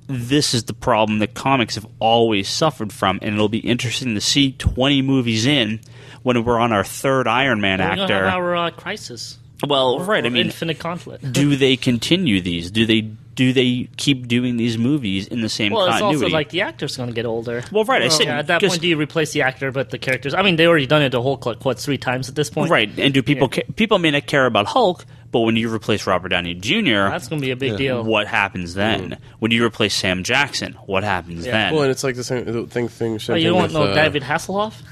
This is the problem that comics have always suffered from, and it'll be interesting to see 20 movies in when we're on our 3rd Iron Man actor. We're going to have our Crisis. Well, right. I mean, Infinite Conflict. Do they continue these? Do they keep doing these movies in the same continuity? Well, it's also like the actor's going to get older. Well, right. At that point, do you replace the actor, but the characters? I mean, they already done it the whole 3 times at this point. Right. And do people people may not care about Hulk, but when you replace Robert Downey Jr., that's going to be a big deal. What happens then? When you replace Sam Jackson, what happens then? Well, and it's like the same thing. You don't want no David Hasselhoff?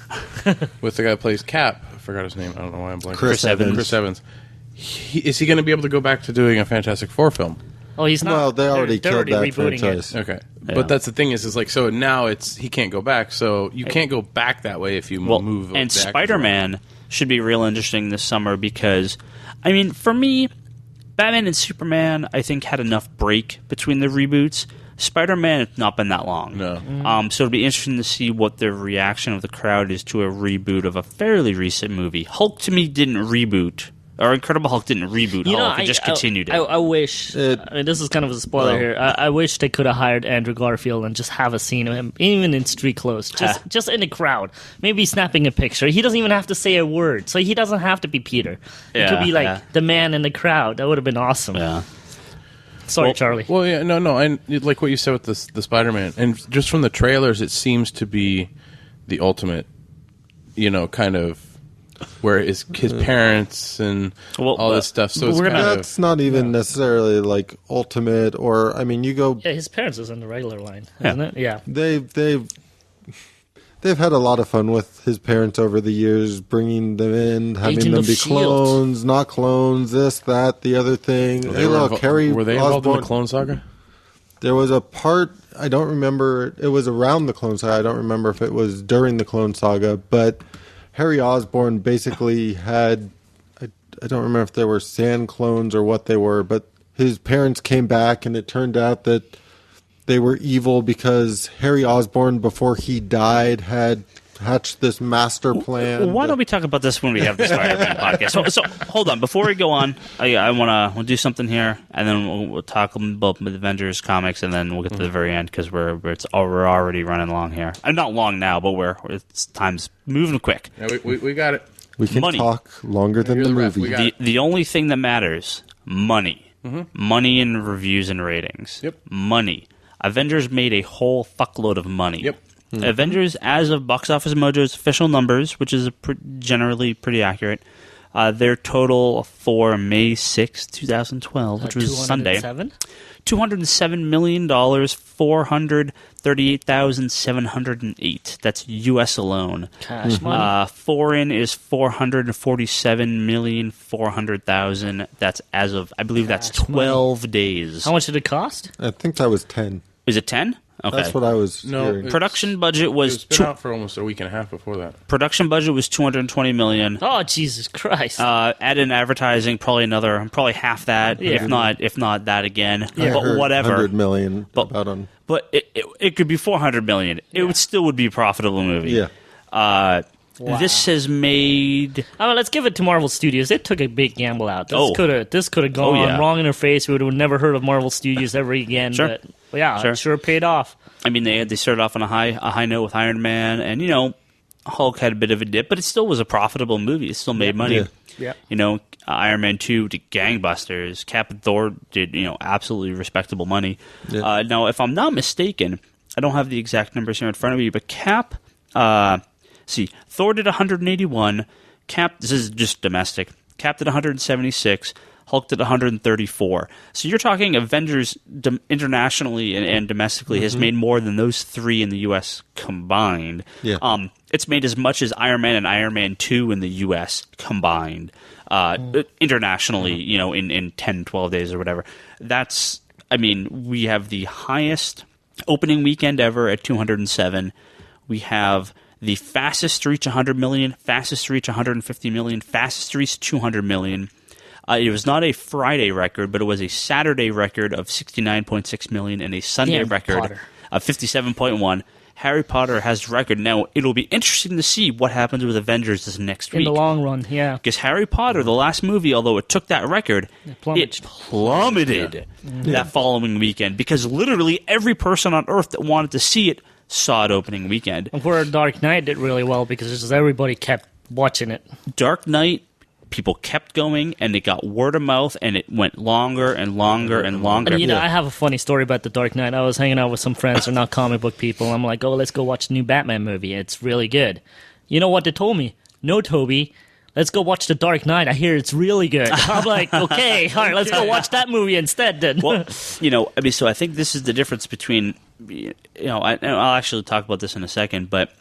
With the guy who plays Cap. I forgot his name. I don't know why I'm blanking. Chris Evans. Is he going to be able to go back to doing a Fantastic Four film? Oh, he's not. Well, they already killed that franchise. Okay. Yeah. But that's the thing is like, so now he can't go back, so you can't go back that way if you move. And Spider-Man should be real interesting this summer because, I mean, for me, Batman and Superman, I think, had enough break between the reboots. Spider-Man, it's not been that long. No. So it'll be interesting to see what the reaction of the crowd is to a reboot of a fairly recent movie. Hulk, to me, didn't reboot. Or Incredible Hulk didn't reboot Hulk. It just continued it. I wish... I mean, this is kind of a spoiler here. I wish they could have hired Andrew Garfield and just have a scene of him, even in street clothes, just in the crowd. Maybe snapping a picture. He doesn't even have to say a word, so he doesn't have to be Peter. It could be like the man in the crowd. That would have been awesome. Yeah. Sorry, Charlie. Well, yeah, no. And like what you said with the Spider-Man. And just from the trailers, it seems to be the ultimate, kind of... where his parents and all this stuff. So it's that's not even necessarily like ultimate, or I mean, you go. Yeah, his parents is in the regular line, isn't it? Yeah, they've had a lot of fun with his parents over the years, bringing them in, having Agent them of be S.H.I.E.L.D. clones, not clones, this, that, the other thing. Hey, look, Harry. Were they involved in the Clone Saga? There was a part, I don't remember. It was around the Clone Saga. I don't remember if it was during the Clone Saga, but Harry Osborn basically had, I don't remember if they were sand clones or what they were, but his parents came back and it turned out that they were evil because Harry Osborn, before he died, had hatched this master plan. Why don't we talk about this when we have the Spider-Man podcast? So hold on. Before we go on, I want to do something here, and then we'll talk about the Avengers comics, and then we'll get to the very end because we're already running long here. Not long now, but time's moving quick. Yeah, we got it. We can talk longer than the movie. The only thing that matters, money. Mm-hmm. Money and reviews and ratings. Yep. Money. Avengers made a whole fuckload of money. Yep. Mm-hmm. Avengers, as of Box Office Mojo's official numbers, which is generally pretty accurate, their total for May 6, 2012, which was Sunday, $207 million, 438,708. That's U.S. alone. Cash money. Foreign is 447,400,000. That's as of, I believe that's 12 days. How much did it cost? I think that was 10. Is it 10? Okay. That's what I was hearing. Production budget was... It's been out for almost a week and a half before that. Production budget was $220 million. Oh, Jesus Christ. Add in advertising, probably half that, if not that again. Yeah. But whatever. $100 million. But it could be $400 million. It would still be a profitable movie. Yeah. Wow. This has made... I mean, let's give it to Marvel Studios. They took a big gamble out. This could have gone wrong in their face. We would have never heard of Marvel Studios ever again. Sure. But yeah, it sure paid off. I mean, they started off on a high note with Iron Man, and, Hulk had a bit of a dip, but it still was a profitable movie. It still made money. Yeah. Iron Man 2 did gangbusters. Cap and Thor did, absolutely respectable money. Yeah. Now, if I'm not mistaken, I don't have the exact numbers here in front of me, but Cap... Thor did 181. Cap, this is just domestic. Cap did 176. Hulk did 134. So you're talking Avengers internationally and domestically has made more than those three in the U.S. combined. Yeah. It's made as much as Iron Man and Iron Man 2 in the U.S. combined. Internationally, in 10, 12 days or whatever. We have the highest opening weekend ever at 207. We have the fastest to reach 100 million, fastest to reach 150 million, fastest to reach 200 million. It was not a Friday record, but it was a Saturday record of 69.6 million and a Sunday record of 57.1. Harry Potter has the record. Now, it'll be interesting to see what happens with Avengers this next week. In the long run, yeah. Because Harry Potter, the last movie, although it took that record, it plummeted that following weekend. Because literally every person on Earth that wanted to see it saw it opening weekend. And for Dark Knight did really well because just everybody kept watching it. Dark Knight, people kept going, and it got word of mouth, and it went longer and longer and longer. And, I have a funny story about the Dark Knight. I was hanging out with some friends who are not comic book people. I'm like, let's go watch the new Batman movie. It's really good. You know what they told me? No, Toby. Let's go watch The Dark Knight. I hear it's really good. I'm like, okay, all right, let's go watch that movie instead then. Well, so I think this is the difference between, I'll actually talk about this in a second, but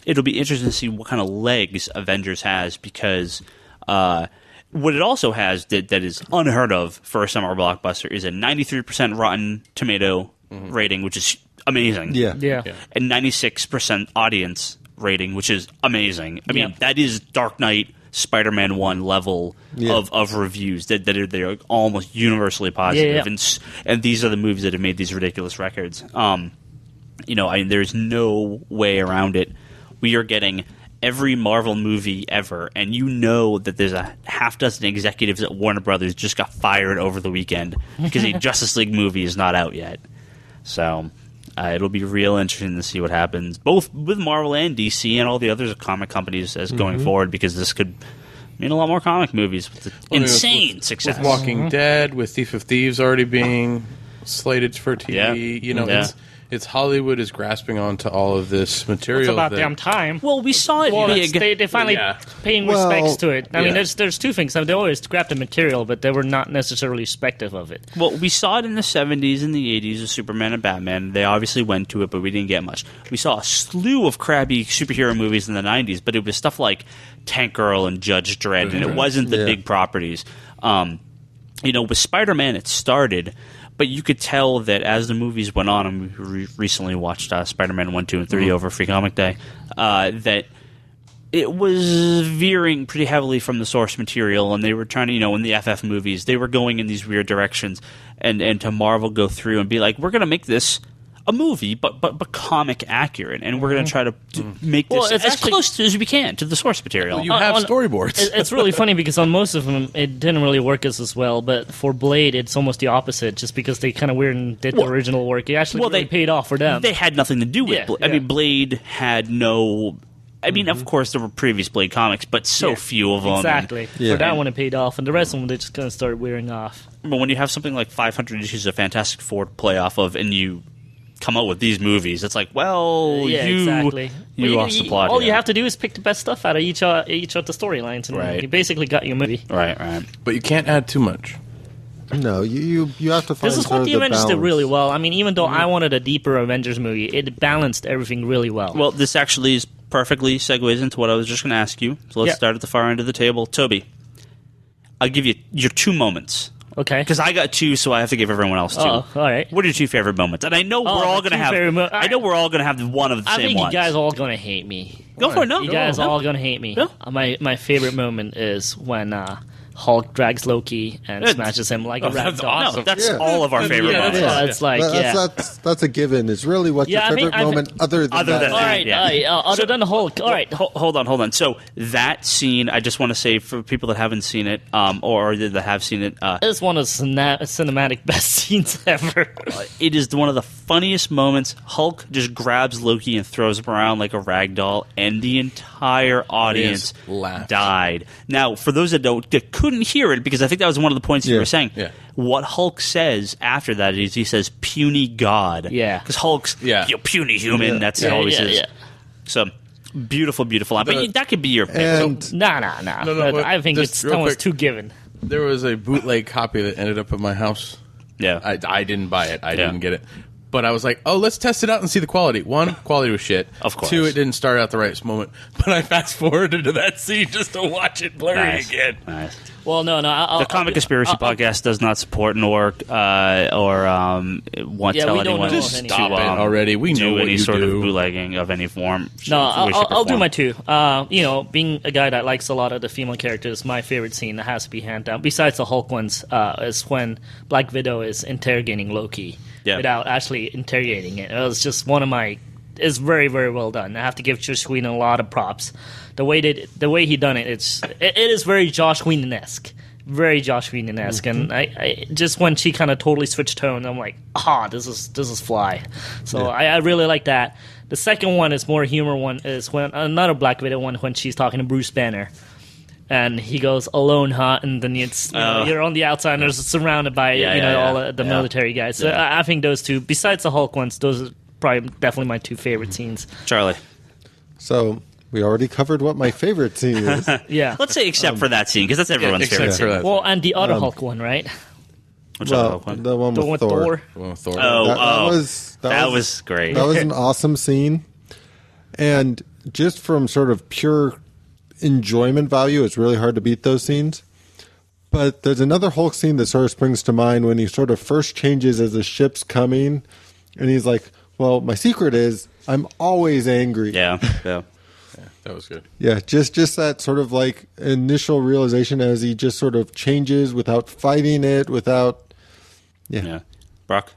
it'll be interesting to see what kind of legs Avengers has because what it also has that is unheard of for a summer blockbuster is a 93% Rotten Tomato rating, which is amazing. Yeah. And 96% audience rating, which is amazing. I mean, that is Dark Knight Spider-Man 1 level of reviews that they're almost universally positive. And these are the movies that have made these ridiculous records. There's no way around it. We are getting every Marvel movie ever, and that there's a half dozen executives at Warner Brothers just got fired over the weekend because a Justice League movie is not out yet. So it'll be real interesting to see what happens, both with Marvel and DC and all the other comic companies as going forward, because this could mean a lot more comic movies with insane success. With Walking Dead, with Thief of Thieves already being slated for TV, It's Hollywood is grasping onto all of this material. It's about damn time. Well, we saw it. Well, they finally paying respects to it. I mean, there's two things. I mean, they always grabbed the material, but they were not necessarily respective of it. Well, we saw it in the 70s and the 80s with Superman and Batman. They obviously went to it, but we didn't get much. We saw a slew of crabby superhero movies in the 90s, but it was stuff like Tank Girl and Judge Dredd, and it wasn't the big properties. With Spider-Man, it started. But you could tell that as the movies went on, and we recently watched Spider-Man 1, 2, and 3 over Free Comic Day, that it was veering pretty heavily from the source material, and they were trying to, in the FF movies, they were going in these weird directions, and to Marvel go through and be like, we're going to make this a movie, but comic accurate, and we're going to try to make this as close as we can to the source material. Well, you have storyboards. It's really funny because on most of them, it didn't really work as well, but for Blade, it's almost the opposite, just because they kind of weird and did the original work. It actually really paid off for them. They had nothing to do with Blade. I mean, Blade had no... I mean, of course, there were previous Blade comics, but so few of them. Exactly. For that one, it paid off, and the rest of them, they just kind of started wearing off. But when you have something like 500 issues of Fantastic Four to play off of, and you come out with these movies, it's like, exactly. You lost the plot. All you have to do is pick the best stuff out of each of the storylines, and you basically got your movie. Right. But you can't add too much. No, you have to find. This is what the Avengers did really well. I mean, even though I wanted a deeper Avengers movie, it balanced everything really well. Well, this actually is perfectly segues into what I was just going to ask you. So let's start at the far end of the table. Toby, I'll give you your 2 moments. Okay. Because I got 2, so I have to give everyone else 2. Oh, all right. What are your 2 favorite moments? And I know we're all going to have. I know we're all going to have one of the same ones. I think you guys are all going to hate me. Go for it. No, you guys are all going to hate me. No. My favorite moment is when Hulk drags Loki and smashes him like a rag doll. Awesome. That's all of our favorite moments. It's like that's a given. It's really what's your favorite moment other than that. All right, other than the Hulk. All right, hold on. So that scene, I just want to say for people that haven't seen it, or that have seen it, it's one of the cinematic best scenes ever. It is one of the funniest moments. Hulk just grabs Loki and throws him around like a rag doll, and the entire audience died. Now, for those that couldn't hear it, because I think that was one of the points you were saying. Yeah. What Hulk says after that is he says, "Puny God." Yeah. Because Hulk's you puny human. Yeah. That's how he says. Yeah. So beautiful line. But that could be your pick. No. I think that was too given. There was a bootleg copy that ended up at my house. Yeah. I didn't buy it. I didn't get it. But I was like, let's test it out and see the quality. 1, quality was shit. Of course. 2, it didn't start out the right moment. But I fast-forwarded to that scene just to watch it blurry again. Nice. Well, no. The Comic Conspiracy Podcast does not support nor want to tell anyone to stop it already. We know do what any you sort do. of bootlegging of any form. No, I'll do my 2. Being a guy that likes a lot of the female characters, my favorite scene that has to be hand down, besides the Hulk ones, is when Black Widow is interrogating Loki without actually interrogating it. It was just one of my... It's very, very well done. I have to give Josh Whedon a lot of props. The way he done it, it is very Josh Whedon-esque. Very Josh Whedon-esque. And I just when she kind of totally switched tone, I'm like, this is fly. So I really like that. The second one is more humor one, is when another Black Widow one, when she's talking to Bruce Banner. And he goes, alone, huh? And then you're on the outside and there's surrounded by all the military guys. So I think those 2, besides the Hulk ones, those are definitely my 2 favorite scenes. Charlie. So we already covered what my favorite scene is. Let's say except for that scene, because that's everyone's favorite scene. Well, and the other Hulk one, right? Which other Hulk one? The one with Thor. The one with Thor. That was great. That was an awesome scene. And just from sort of pure enjoyment value, it's really hard to beat those scenes. But there's another Hulk scene that sort of springs to mind when he sort of first changes as the ship's coming, and he's like, well, my secret is I'm always angry. Yeah. That was good. Yeah, just that sort of like initial realization as he just sort of changes without fighting it, without... Yeah. Brock?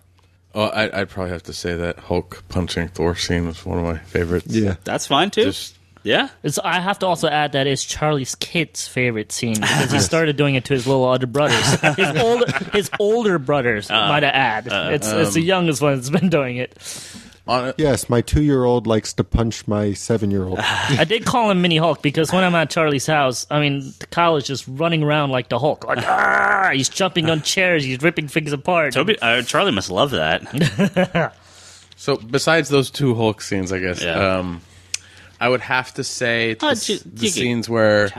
Oh, I'd probably have to say that Hulk punching Thor scene was one of my favorites. Yeah. That's fine, too. Yeah. I have to also add that it's Charlie's kid's favorite scene because he started doing it to his little other brothers. His older brothers, might I add. It's the youngest one that's been doing it. Yes, my 2-year-old likes to punch my 7-year-old. I did call him Mini Hulk because when I'm at Charlie's house, I mean, Kyle is just running around like the Hulk. Like, he's jumping on chairs, he's ripping things apart. Charlie must love that. So besides those 2 Hulk scenes, I guess, I would have to say the scenes where...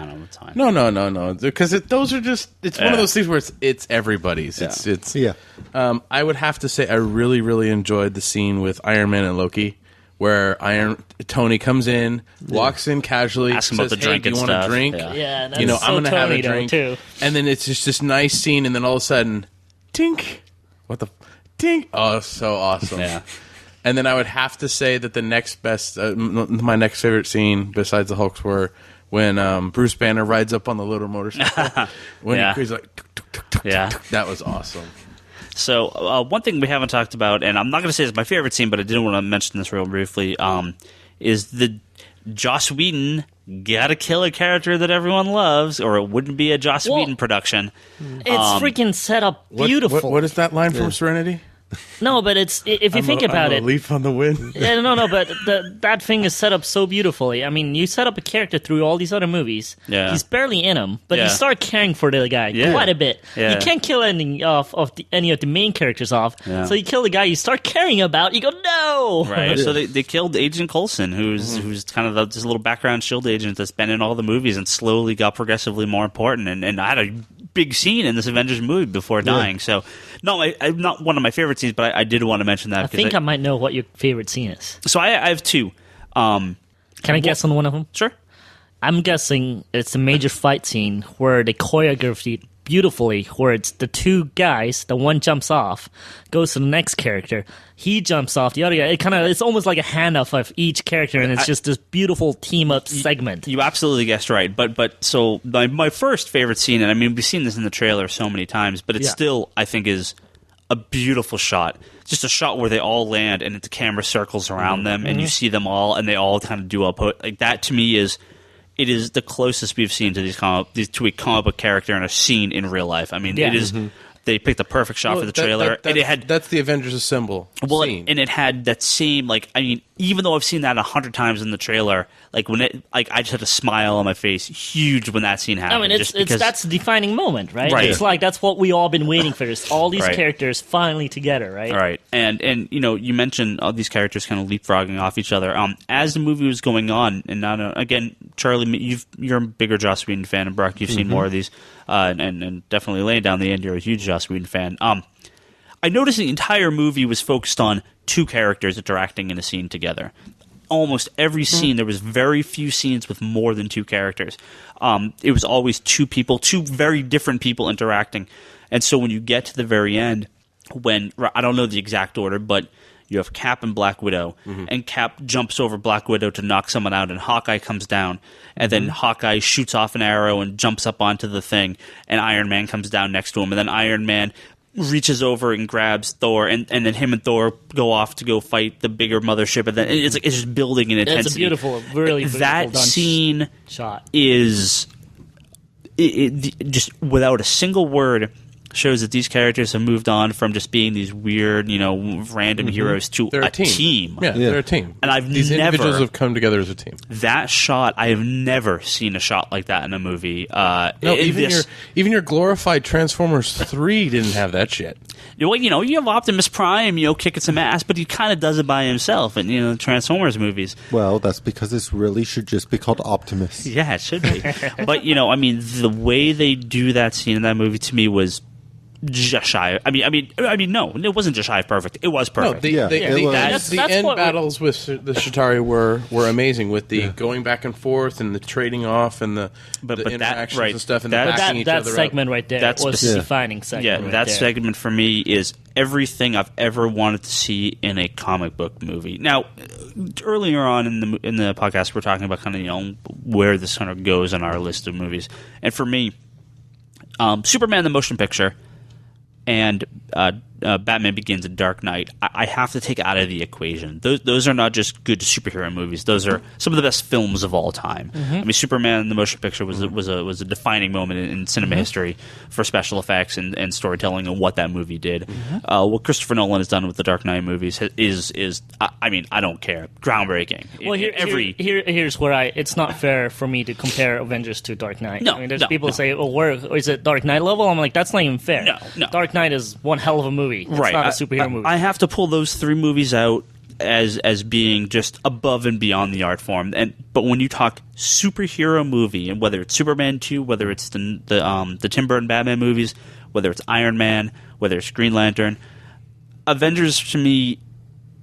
No. Because those are just... It's one of those things where it's everybody's. Yeah. I would have to say I really, really enjoyed the scene with Iron Man and Loki, where Tony comes in, walks in casually, asks him says, about the drink do you want a drink? Yeah, that's I'm so going to have a Tony, drink. too. And then it's just this nice scene, and then all of a sudden, tink. What the... Tink. Oh, so awesome. Yeah. And then I would have to say that the next best, my next favorite scene besides the Hulks were when Bruce Banner rides up on the little motorcycle. He's like, tuk, tuk, tuk, tuk, tuk. That was awesome. So one thing we haven't talked about, and I'm not going to say it's my favorite scene, but I did want to mention this real briefly, is the Joss Whedon gotta kill a character that everyone loves, or it wouldn't be a Joss Whedon production. It's freaking set up beautiful. What is that line from Serenity? No, but if you think about it, a leaf on the wind. Yeah, no, but that thing is set up so beautifully. I mean, you set up a character through all these other movies. Yeah. He's barely in them, but you start caring for the guy quite a bit. Yeah. You can't kill any of the main characters off. Yeah. So you kill the guy you start caring about. You go, no. Right. So they killed Agent Coulson, who's kind of this little background shield agent that's been in all the movies and slowly got progressively more important. And I had a big scene in this Avengers movie before dying. So, no, I'm not one of my favorite scenes, but I did want to mention that. I think I might know what your favorite scene is. So I have 2. Can I guess on one of them? Sure. I'm guessing it's a major fight scene where they choreographed it beautifully, where it's the 2 guys, the one jumps off, goes to the next character, he jumps off, the other guy, it's almost like a handoff of each character, and it's just this beautiful team-up segment. You absolutely guessed right, but so my first favorite scene, and I mean, we've seen this in the trailer so many times, but it still, I think, is a beautiful shot. Just a shot where they all land, and the camera circles around them, and you see them all, and they all kind of do up. Like, that, to me, is the closest we've seen to to a comic book character in a scene in real life. I mean, it is. They picked the perfect shot for the trailer. That's the Avengers Assemble scene. And it had that same, like, I mean, even though I've seen that 100 times in the trailer, like I just had a smile on my face, huge when that scene happened. I mean, that's a defining moment, right? Right. It's like that's what we all been waiting for. Is all these characters finally together, right? Right. And you mentioned all these characters kind of leapfrogging off each other. As the movie was going on, and now again, Charlie, you're a bigger Joss Whedon fan, and Brock, you've seen more of these, and definitely laying down the end, you're a huge Joss Whedon fan. I noticed the entire movie was focused on 2 characters interacting in a scene together. Almost every scene, there was very few scenes with more than 2 characters. It was always 2 people, 2 very different people interacting. And so when you get to the very end, when, I don't know the exact order, but you have Cap and Black Widow, and Cap jumps over Black Widow to knock someone out, and Hawkeye comes down, and then Hawkeye shoots off an arrow and jumps up onto the thing, and Iron Man comes down next to him, and then Iron Man reaches over and grabs Thor, and then him and Thor go off to go fight the bigger mothership, and then it's just building in intensity. It's a beautiful, really beautiful that scene shot. Is just without a single word shows that these characters have moved on from just being these weird, random heroes to a team. Yeah, they're a team. And these individuals have come together as a team. That shot, I have never seen a shot like that in a movie. Even your glorified Transformers 3 didn't have that shit. You have Optimus Prime, kicking some ass, but he kind of does it by himself in Transformers movies. Well, that's because this really should just be called Optimus. Yeah, it should be. But, the way they do that scene in that movie to me was just shy. I mean, no, it wasn't just shy of perfect. It was perfect. The end battles with the Chitauri were amazing, with the going back and forth and the trading off and the interactions and stuff, and backing each other that segment up. Right there was a defining segment. Yeah, that segment for me is everything I've ever wanted to see in a comic book movie. Now, earlier on in the podcast, we're talking about kind of where this kind of goes on our list of movies, and for me, Superman the motion picture and Batman Begins and Dark Knight, I have to take out of the equation. Those are not just good superhero movies. Those are some of the best films of all time. Mm-hmm. I mean, Superman the motion picture was a defining moment in cinema history for special effects and storytelling and what that movie did. Mm-hmm. What Christopher Nolan has done with the Dark Knight movies is I mean, I don't care, groundbreaking. Well, here's where it's not fair for me to compare Avengers to Dark Knight. No, I mean, there's people who say, "Where is it Dark Knight level?" I'm like, that's not even fair. No. Dark Knight is one hell of a movie. It's not a superhero movie. I have to pull those three movies out as being just above and beyond the art form. But when you talk superhero movie, and whether it's Superman 2, whether it's the Tim Burton Batman movies, whether it's Iron Man, whether it's Green Lantern, Avengers to me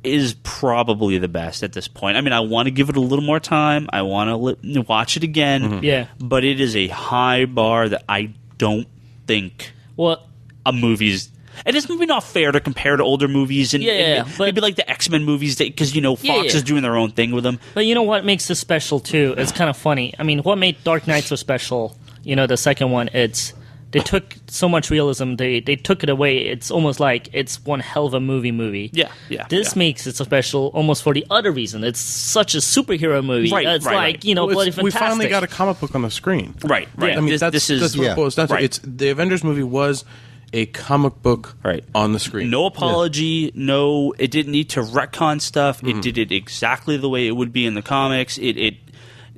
is probably the best at this point. I mean, I want to give it a little more time. I want to watch it again. Mm-hmm. Yeah, but it is a high bar that I don't think a movie's. And it's maybe not fair to compare to older movies and maybe like the X-Men movies because Fox is doing their own thing with them. But you know what makes this special too? It's kind of funny. I mean, what made Dark Knight so special? The second one, they took so much realism. They took it away. It's almost like it's one hell of a movie. Yeah. This makes it so special almost for the other reason. It's such a superhero movie. Right, it's right. bloody fantastic. We finally got a comic book on the screen. Right. I mean, that's what it boils down to. Right. It's the Avengers movie was a comic book on the screen. No apology. No, it didn't need to retcon stuff. Mm-hmm. It did it exactly the way it would be in the comics.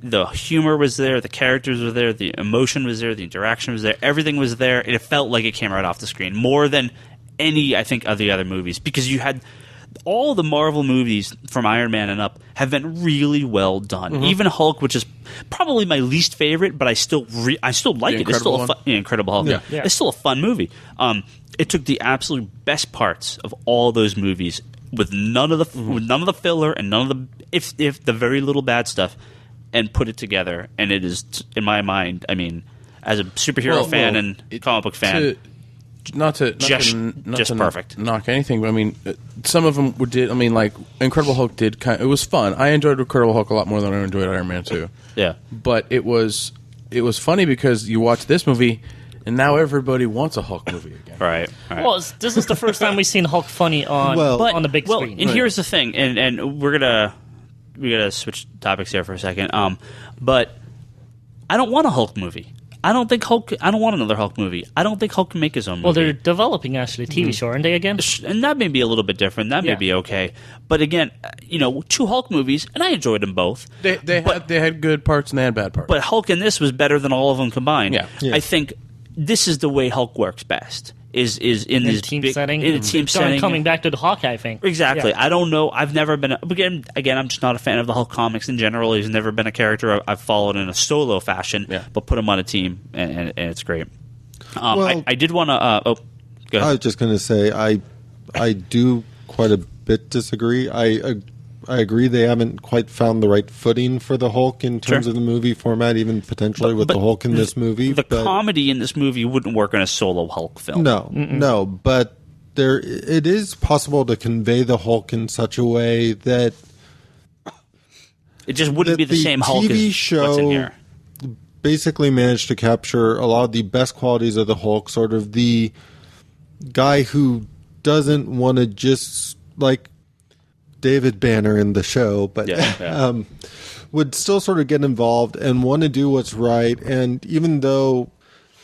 The humor was there, the characters were there, the emotion was there, the interaction was there, everything was there, and it felt like it came right off the screen more than any, I think, of the other movies, because you had all the Marvel movies from Iron Man and up have been really well done. Mm-hmm. Even Hulk, which is probably my least favorite, but I still like it. It's still Incredible Hulk. Yeah. It's still a fun movie. It took the absolute best parts of all those movies with none of the filler and none of the if the very little bad stuff, and put it together, and it is, in my mind, I mean, as a superhero fan and comic book fan, just perfect. Knock anything, but I mean, some of them did. I mean, like Incredible Hulk did. It was fun. I enjoyed Incredible Hulk a lot more than I enjoyed Iron Man 2. Yeah, but it was funny because you watch this movie, and now everybody wants a Hulk movie again. Right. Well, this is the first time we've seen Hulk funny on the big screen. And here's the thing, and we gotta switch topics here for a second. But I don't want a Hulk movie. I don't want another Hulk movie. I don't think Hulk can make his own movie. Well, they're developing actually a TV show, aren't they, again? And that may be a little bit different. That may be okay. But again, 2 Hulk movies, and I enjoyed them both. They had good parts and they had bad parts. But Hulk in this was better than all of them combined. Yeah. I think this is the way Hulk works best. Is in this team big, setting, in a team setting, coming back to the Hawkeye thing. Exactly. Yeah. I don't know. I've never been again. I'm just not a fan of the Hulk comics in general. He's never been a character I've followed in a solo fashion. Yeah. But put him on a team, and it's great. I did want to. Go ahead. I was just going to say I do quite a bit disagree. I agree they haven't quite found the right footing for the Hulk in terms of the movie format, even potentially with the Hulk in this movie. The comedy in this movie wouldn't work in a solo Hulk film. No, but it is possible to convey the Hulk in such a way that it just wouldn't be the same Hulk TV as show what's in here. Basically managed to capture a lot of the best qualities of the Hulk, sort of the guy who doesn't want to just like David Banner in the show, but would still sort of get involved and want to do what's right. And even though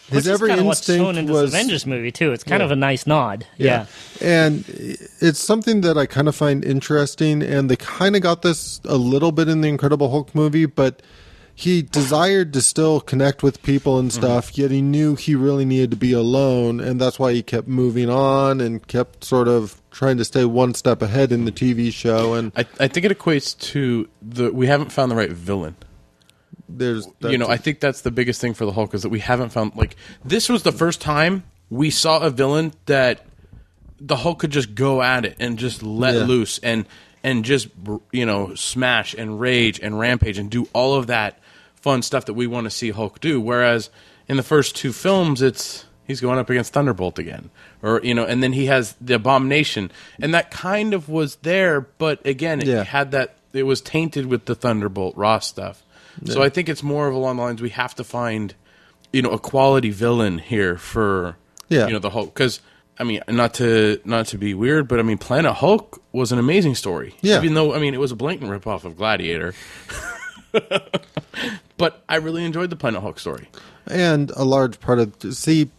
his every instinct what's shown in this Avengers movie too, it's kind of a nice nod. Yeah, and it's something that I kind of find interesting. And they kind of got this a little bit in the Incredible Hulk movie, but he desired to still connect with people and stuff, yet he knew he really needed to be alone, and that's why he kept moving on and kept sort of trying to stay one step ahead in the TV show. And I think it equates to we haven't found the right villain. There's I think that's the biggest thing for the Hulk is that we haven't found, like, this was the first time we saw a villain that the Hulk could just go at it and just let loose and just, smash and rage and rampage and do all of that fun stuff that we want to see Hulk do. Whereas in the first 2 films, he's going up against Thunderbolt again, and then he has the Abomination, and that kind of was there, but again, it had that. It was tainted with the Thunderbolt Ross stuff. Yeah. So I think it's more of along the lines we have to find, a quality villain here for the Hulk. Because I mean, not to be weird, but I mean, Planet Hulk was an amazing story. Yeah. Even though it was a blatant ripoff of Gladiator. But I really enjoyed the Planet Hulk story. And a large part of the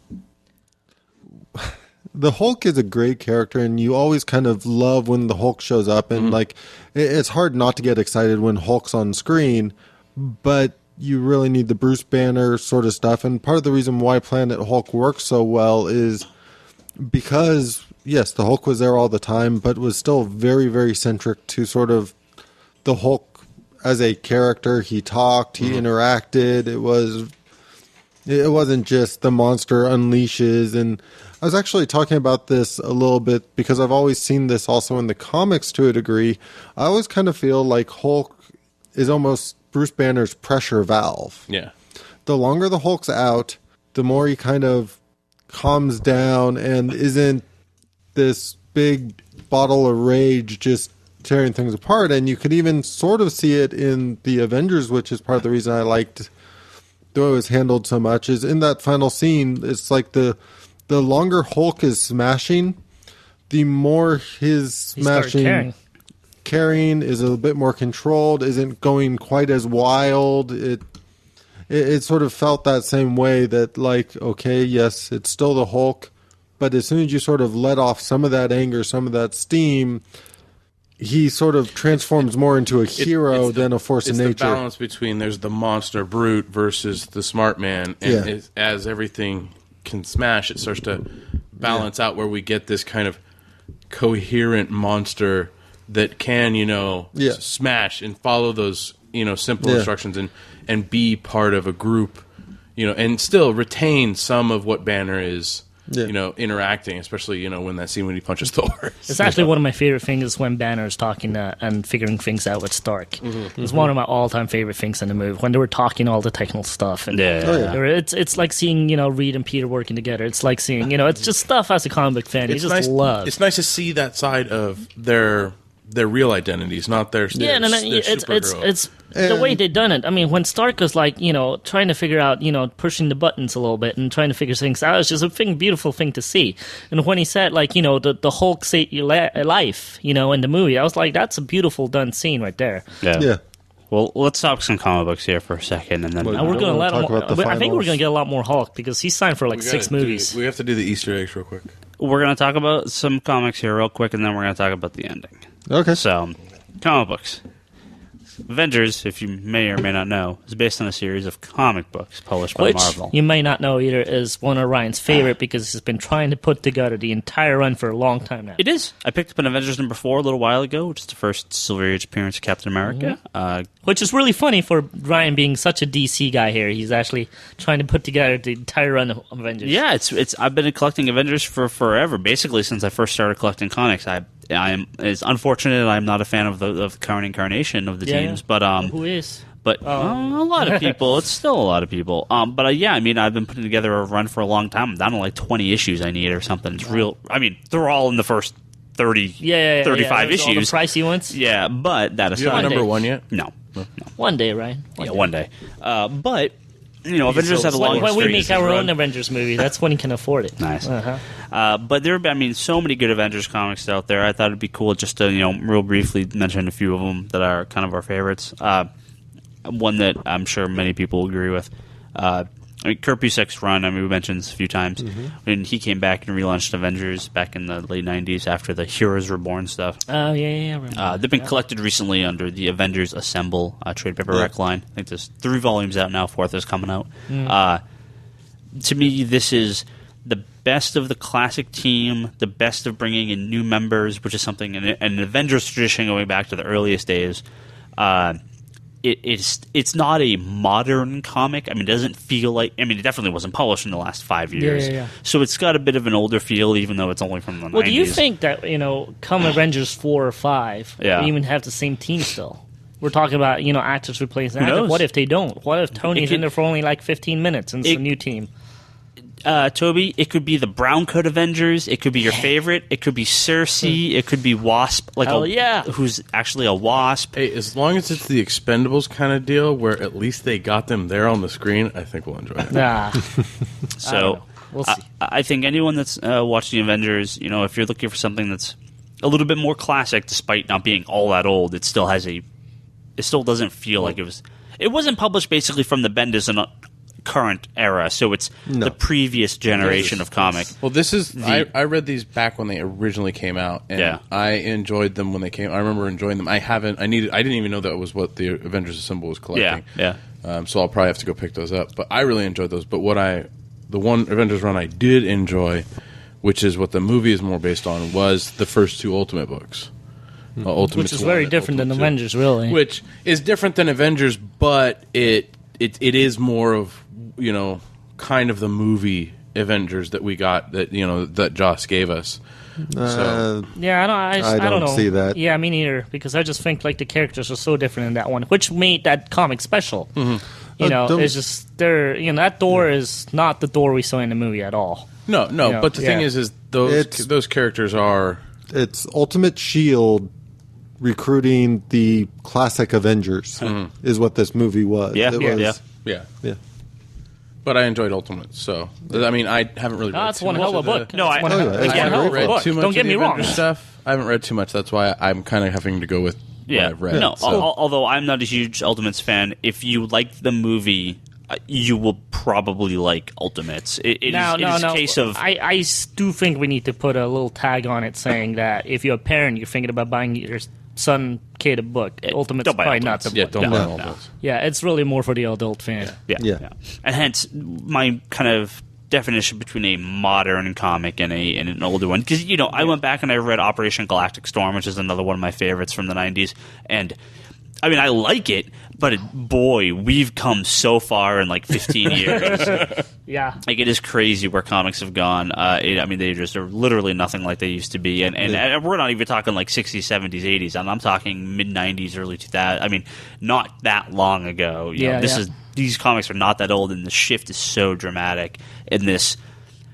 Hulk is a great character, and you always kind of love when the Hulk shows up, and it's hard not to get excited when Hulk's on screen, but you really need the Bruce Banner sort of stuff. And part of the reason why Planet Hulk works so well is because, yes, the Hulk was there all the time, but was still very, very centric to sort of the Hulk as a character. He talked, he interacted. It wasn't just the monster unleashes. And I was actually talking about this a little bit because I've always seen this also in the comics to a degree. I always kind of feel like Hulk is almost Bruce Banner's pressure valve. Yeah. The longer the Hulk's out, the more he kind of calms down and isn't this big bottle of rage just tearing things apart. And you could even sort of see it in the Avengers, which is part of the reason I liked the way it was handled so much, is in that final scene, it's like the longer Hulk is smashing, the more his smashing carrying is a little bit more controlled, isn't going quite as wild. It sort of felt that same way that, like, okay, yes, it's still the Hulk, but as soon as you sort of let off some of that anger, some of that steam, he sort of transforms more into a hero than a force of nature. It's the balance between there's the monster brute versus the smart man, and as everything can smash, it starts to balance out where we get this kind of coherent monster that can, smash and follow those, simple instructions and be part of a group, and still retain some of what Banner is, interacting, especially, when that scene when he punches Thor. It's actually one of my favorite things when Banner is talking and figuring things out with Stark. Mm-hmm. It's one of my all-time favorite things in the movie, when they were talking all the technical stuff. And it's like seeing, Reed and Peter working together. It's like seeing, it's just stuff as a comic book fan. You just love. It's nice to see that side of their real identities, not their it's the way they done it. I mean, when Stark was like, trying to figure out, pushing the buttons a little bit and trying to figure things out, it's just a beautiful thing to see. And when he said, like, the Hulk saved your life, in the movie, I was like, that's a beautiful done scene right there. Yeah. Well, let's talk some comic books here for a second, and then we're going to let him. I think we're going to get a lot more Hulk because he's signed for like 6 movies. We have to do the Easter eggs real quick. We're going to talk about some comics here real quick, and then we're going to talk about the ending. Okay. So, comic books. Avengers, if you may or may not know, is based on a series of comic books published by Marvel. You may not know either is one of Ryan's favorite because he's been trying to put together the entire run for a long time now. It is. I picked up an Avengers number 4 a little while ago, which is the first Silver Age appearance of Captain America. Mm-hmm. Which is really funny for Ryan being such a DC guy here. He's actually trying to put together the entire run of Avengers. Yeah, it's. I've been collecting Avengers for forever, basically since I first started collecting comics. It's unfortunate I'm not a fan of the current incarnation of the teams, but who is? But a lot of people. It's still a lot of people. But I've been putting together a run for a long time. I'm down to like 20 issues I need or something. It's real. I mean, they're all in the first 30, 35 issues. All the pricey ones. Yeah, but that aside, do you have number 1 yet? No. One day, Ryan. One day. But. Avengers had a long when we make our own Avengers movie, that's when you can afford it. Nice. But there have so many good Avengers comics out there. I thought it'd be cool just to, real briefly mention a few of them that are kind of our favorites. One that I'm sure many people will agree with. Kurt Busiek's run, we mentioned this a few times. Mm-hmm. When he came back and relaunched Avengers back in the late 90s after the Heroes Reborn stuff. Oh, yeah. They've been collected recently under the Avengers Assemble trade paperback line. I think there's 3 volumes out now, 4th is coming out. To me, this is the best of the classic team, the best of bringing in new members, which is something in an Avengers tradition going back to the earliest days. it's not a modern comic. I mean, it doesn't feel like. I mean, it definitely wasn't published in the last 5 years. Yeah. So it's got a bit of an older feel, even though it's only from the 90s. Well, do you think that come Avengers 4 or 5, Yeah. we even have the same team still? We're talking about actors replacing actors. knows? What if they don't? What if Tony's in there for only like 15 minutes and it's a new team? Toby, it could be the brown coat Avengers. It could be your favorite. It could be Cersei. It could be Wasp. Who's actually a wasp. Hey, as long as it's the Expendables kind of deal, where at least they got them there on the screen, I think we'll enjoy it. Nah. So We'll see. I think anyone that's watching Avengers, if you're looking for something that's a little bit more classic, despite not being all that old, it still doesn't feel like it was. It wasn't published basically from the Bendis and current era, so it's the previous generation of comic. Well, this is I read these back when they originally came out, and I enjoyed them when they came. I remember enjoying them. I didn't even know that was what the Avengers Assemble was collecting. So I'll probably have to go pick those up. But I really enjoyed those. But the one Avengers run I did enjoy, which is what the movie is more based on, was the first 2 Ultimate books. Which is very different than Avengers, really. Which is different than Avengers, but it is more of kind of the movie Avengers that we got that Joss gave us. I I don't know. see that. Yeah, me neither. Because I just think like the characters are so different in that one, which made that comic special. Mm-hmm. It's just that Thor is not the Thor we saw in the movie at all. No. But the thing is those characters are. It's Ultimate Shield recruiting the classic Avengers is what this movie was. Yeah. But I enjoyed Ultimate, so I mean, I haven't really. That's one hell of a book. No, I haven't read too much. Don't get me wrong. Stuff. I haven't read too much. That's why I'm kind of having to go with what I've read. No, although I'm not a huge Ultimates fan, if you liked the movie, you will probably like Ultimates. It is a case of. I do think we need to put a little tag on it saying that if you're a parent, you're thinking about buying your son kid a book. Ultimate's probably not the book. Don't buy Ultimates. Yeah, it's really more for the adult fan. Yeah. And hence my kind of definition between a modern comic and an older one. Because, I went back and I read Operation Galactic Storm, which is another one of my favorites from the 90s. And, I mean, I like it, but boy, we've come so far in like 15 years. Yeah. Like, it is crazy where comics have gone. I mean, they just are literally nothing like they used to be. And we're not even talking like 60s, 70s, 80s. I'm talking mid-90s, early 2000s. I mean, not that long ago. These comics are not that old, and the shift is so dramatic in this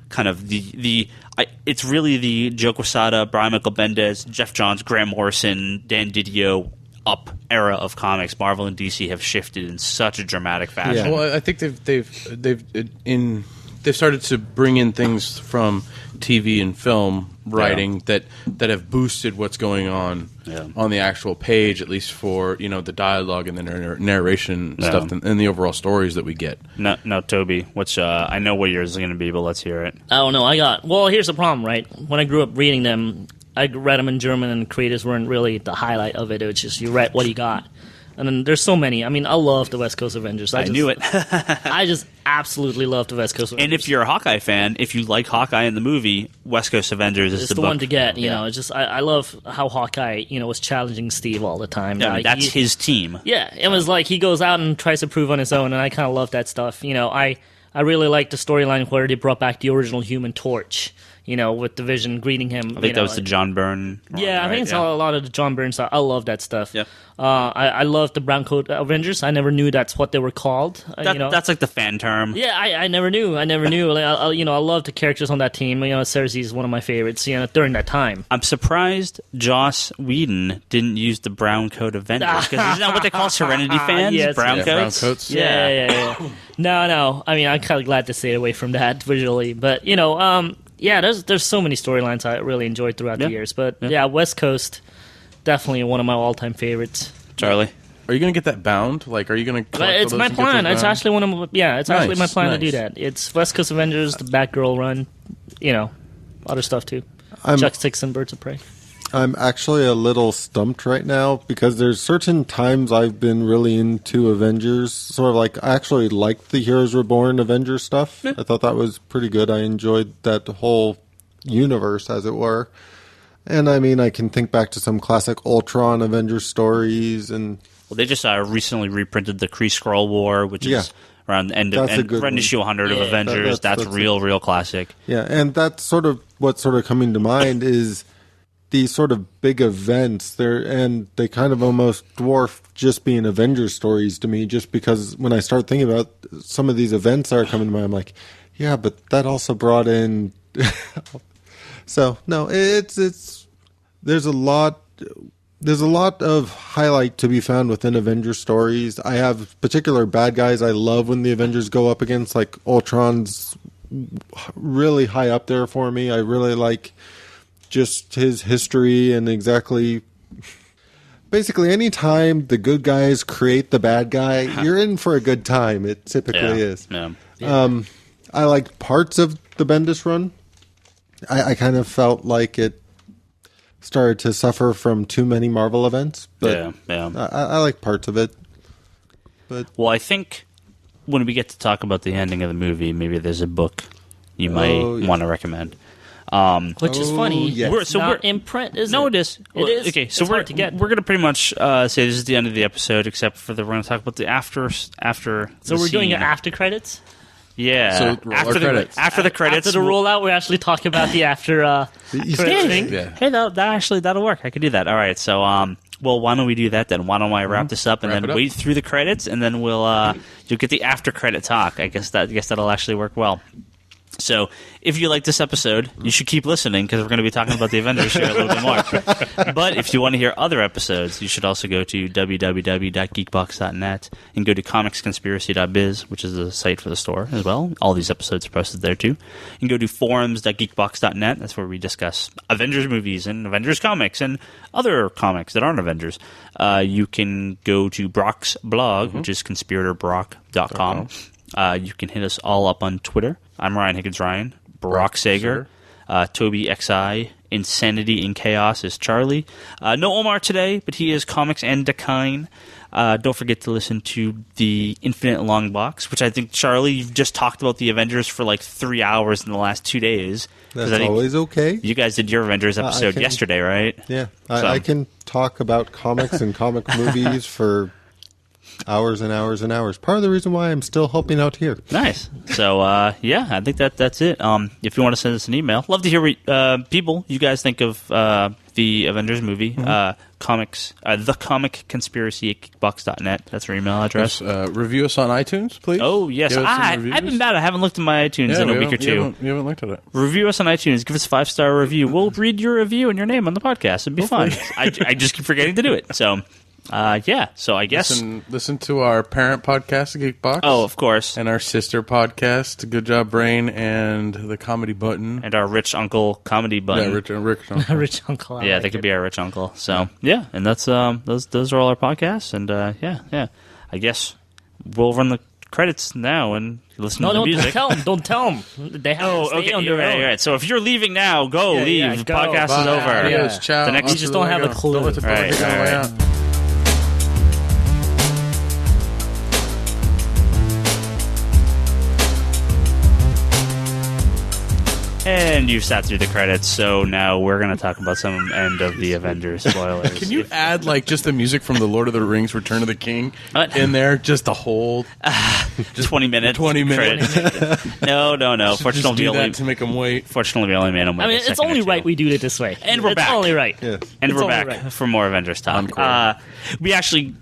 kind of it's really the Joe Quesada, Brian Michael Bendis, Jeff Johns, Grant Morrison, Dan Didio up era of comics. Marvel and DC have shifted in such a dramatic fashion. Yeah. Well, I think they've started to bring in things from TV and film writing that have boosted what's going on on the actual page, at least for the dialogue and the narration stuff and the overall stories that we get. No, Toby, which I know what yours is going to be, but let's hear it. I don't know. Well, here's the problem, right? When I grew up reading them, I read them in German, and the creators weren't really the highlight of it. It was just you read what you got. And then there's so many. I mean, I love the West Coast Avengers. I knew it. I just absolutely love the West Coast Avengers. And if you're a Hawkeye fan, if you like Hawkeye in the movie, West Coast Avengers is the one to get. It's just I love how Hawkeye was challenging Steve all the time. Yeah, that's his team. Yeah, it was like he goes out and tries to prove on his own, and I kind of love that stuff. I really like the storyline where they brought back the original Human Torch. With the Vision greeting him. I think that was the John Byrne. I think it's a lot of the John Byrne stuff. I love that stuff. Yeah. I love the Brown Coat Avengers. I never knew that's what they were called. That's like the fan term. Yeah, I never knew. I love the characters on that team. Cersei is one of my favorites. During that time. I'm surprised Joss Whedon didn't use the Brown Coat Avengers, because isn't that what they call Serenity fans? Yes, brown coats. Brown coats. Yeah. No. I mean, I'm kind of glad to stay away from that visually, but there's so many storylines I really enjoyed throughout the years. But West Coast, definitely one of my all-time favorites. Charlie? Are you going to get that bound? Like, are you going to collect It's my plan. It's actually one of actually my plan to do Nice. that. It's West Coast Avengers, the Batgirl run, other stuff too. Chuck Six and Birds of Prey. I'm actually a little stumped right now because there's certain times I've been really into Avengers. Sort of like, I actually liked the Heroes Reborn Avengers stuff. Yeah. I thought that was pretty good. I enjoyed that whole universe, as it were. And I mean, I can think back to some classic Ultron Avengers stories and Well, they just recently reprinted the Kree Skrull War, which is around the end of issue 100 of Avengers. That's real classic. Yeah, and that's sort of what's sort of coming to mind is these sort of big events there, and they kind of almost dwarf just being Avengers stories to me, just because when I start thinking about some of these events that are coming to mind, I'm like, yeah, but that also brought in so no, it's there's a lot of highlight to be found within Avengers stories. I have particular bad guys I love when the Avengers go up against, like Ultron's really high up there for me. I really like just his history and basically any time the good guys create the bad guy, you're in for a good time. It typically is. Yeah. I liked parts of the Bendis run. I kind of felt like it started to suffer from too many Marvel events, but I like parts of it. But I think when we get to talk about the ending of the movie, maybe there's a book you might want to recommend. Which is funny. Yes. We're in print, isn't it? No, it is. It is. Okay, so it's hard to get. We're going to pretty much say this is the end of the episode, except for we're going to talk about the after. So we're doing it after credits? Yeah. So after the credits. After the credits. After the rollout, we actually talk about the after credits thing. Yeah. Hey, that'll work. I could do that. All right, so well, why don't we do that then? Why don't I wrap this up and then wait through the credits, and then you'll get the after credit talk. I guess that'll actually work well. So, if you like this episode, you should keep listening because we're going to be talking about the Avengers here a little bit more. But if you want to hear other episodes, you should also go to www.geekbox.net and go to comicsconspiracy.biz, which is the site for the store as well. All these episodes are posted there too. You can go to forums.geekbox.net. That's where we discuss Avengers movies and Avengers comics and other comics that aren't Avengers. You can go to Brock's blog, which is conspiratorbrock.com. You can hit us all up on Twitter. I'm Ryan Higgins Ryan. Brock Sager. Toby XI. Insanity in Chaos is Charlie. No Omar today, but he is Comics and Decline. Don't forget to listen to the Infinite Long Box, which I think, Charlie, you've just talked about the Avengers for like 3 hours in the last 2 days. That's always okay. You guys did your Avengers episode yesterday, right? Yeah. I can talk about comics and comic movies for hours and hours and hours. Part of the reason why I'm still helping out here. Nice. So, I think that's it. If you want to send us an email, love to hear what you guys think of the Avengers movie. Comics, the comic conspiracy at geekbox.net. That's our email address. Review us on iTunes, please. Oh, yes. I've been bad. I haven't looked at my iTunes in a week or two. You haven't looked at it. Review us on iTunes. Give us a 5-star review. We'll read your review and your name on the podcast. It'd be fun. I just keep forgetting to do it. So... so I guess listen to our parent podcast, Geekbox. Oh, of course, and our sister podcast, Good Job Brain, and the Comedy Button, and our Rich Uncle Comedy Button. Yeah, Rich Uncle. Rich Uncle. They could be our Rich Uncle. So and that's those are all our podcasts, and I guess we'll run the credits now and listen to the music. Don't tell them. They have to stay on their own. Right. So if you're leaving now, leave. The podcast is over. Adios, ciao. The next, you just don't have a clue. Don't let the dog get on the way out. And you've sat through the credits, so now we're going to talk about some end of the Avengers spoilers. Can you add just the music from the Lord of the Rings, Return of the King, in there, just the whole 20 minutes? 20 minutes. No. Fortunately, to make them wait. Fortunately, we only made them wait. I mean, it's only right we do it this way, and we're back. It's only right. Yes. And we're back for more Avengers talk. We actually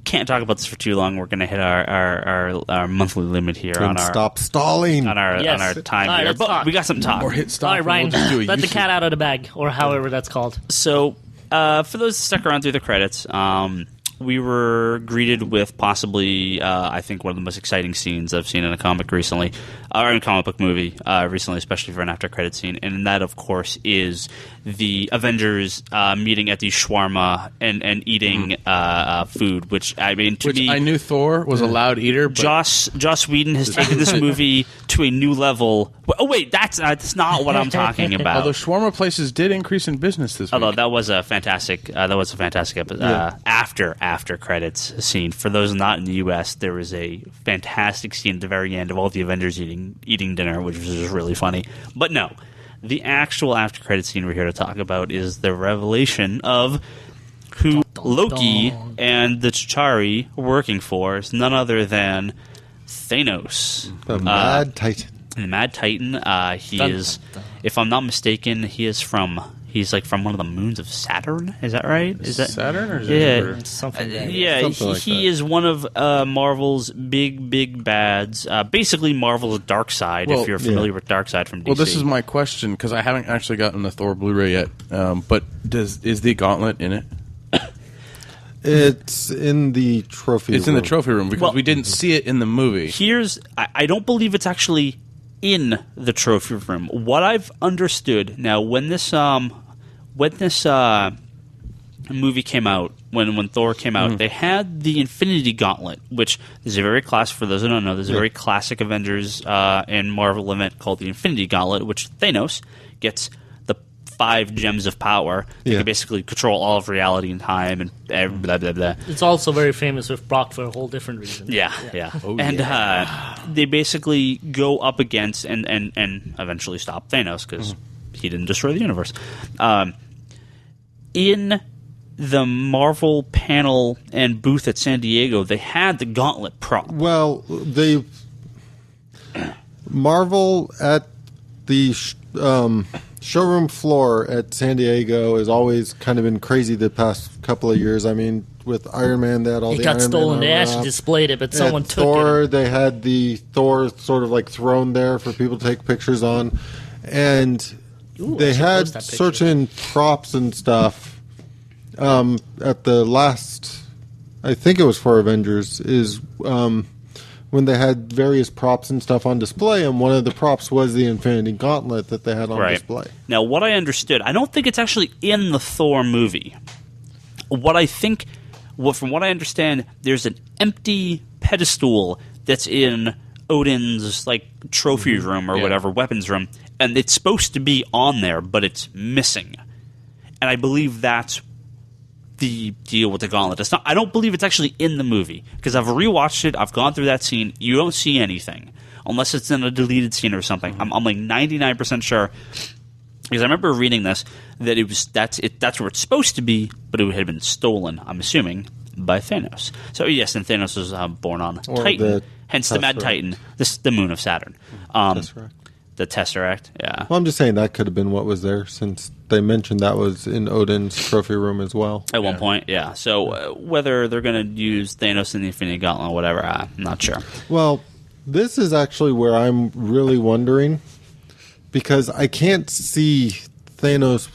can't talk about this for too long. We're going to hit our monthly limit here on our stop stalling on our time here. But we got some talk. Or hit stop. All right, Ryan, we'll just do let the cat out of the bag, or however that's called. So, for those that stuck around through the credits, we were greeted with possibly, I think, one of the most exciting scenes I've seen in a comic recently, or in a comic book movie recently, especially for an after-credit scene. And that, of course, is the Avengers meeting at the shawarma and eating food, which, I mean, to me... I knew Thor was a loud eater, but... Joss Whedon has taken this movie to a new level. Oh, wait, that's not what I'm talking about. Although shawarma places did increase in business this week. Although that was a fantastic episode. After credits scene. For those not in the U.S., there was a fantastic scene at the very end of all the Avengers eating dinner, which was just really funny. But no, the actual after credit scene we're here to talk about is the revelation of who Loki and the Chitauri working for is none other than Thanos. The Mad Titan. The Mad Titan. If I'm not mistaken, he's from one of the moons of Saturn. Is that right? Is that Saturn or is it something? He is one of Marvel's big bads. Basically, Marvel's Darkseid. If you're familiar with Darkseid from DC. Well, this is my question because I haven't actually gotten the Thor Blu-ray yet. But is the Gauntlet in it? It's in the trophy room. It's in the trophy room because we didn't see it in the movie. I don't believe it's actually in the trophy room. What I've understood now, when this movie came out, when Thor came out, they had the Infinity Gauntlet, which is a very classic. For those who don't know, there's a very classic Avengers and Marvel event called the Infinity Gauntlet, which Thanos gets the 5 gems of power. They can basically control all of reality and time and blah blah blah. It's also very famous with Brock for a whole different reason. Yeah. Oh, they basically go up against and eventually stop Thanos because he didn't destroy the universe. In the Marvel panel and booth at San Diego, they had the Gauntlet prop. Well, Marvel at the showroom floor at San Diego has always kind of been crazy the past couple of years. I mean, with Iron Man, they had all it the got Iron stolen. Man They actually displayed it, but someone at took Thor, it. They had the Thor sort of like thrown there for people to take pictures on, and they had certain props and stuff. At the last, I think it was for Avengers, is when they had various props and stuff on display, and one of the props was the Infinity Gauntlet that they had on display. Now, what I understood, I don't think it's actually in the Thor movie. From what I understand, there's an empty pedestal that's in Odin's trophy room or whatever, weapons room, and it's supposed to be on there, but it's missing. And I believe that's the deal with the Gauntlet. I don't believe it's actually in the movie because I've rewatched it. I've gone through that scene. You don't see anything unless it's in a deleted scene or something. I'm like 99% sure because I remember reading this that that's where it's supposed to be, but it had been stolen. I'm assuming by Thanos. So yes, and Thanos was born on Titan, hence the Mad Titan, the moon of Saturn. The Tesseract, yeah. Well, I'm just saying that could have been what was there, since they mentioned that was in Odin's trophy room as well. At one point, yeah. So whether they're going to use Thanos in the Infinity Gauntlet or whatever, I'm not sure. Well, this is actually where I'm really wondering, because I can't see Thanos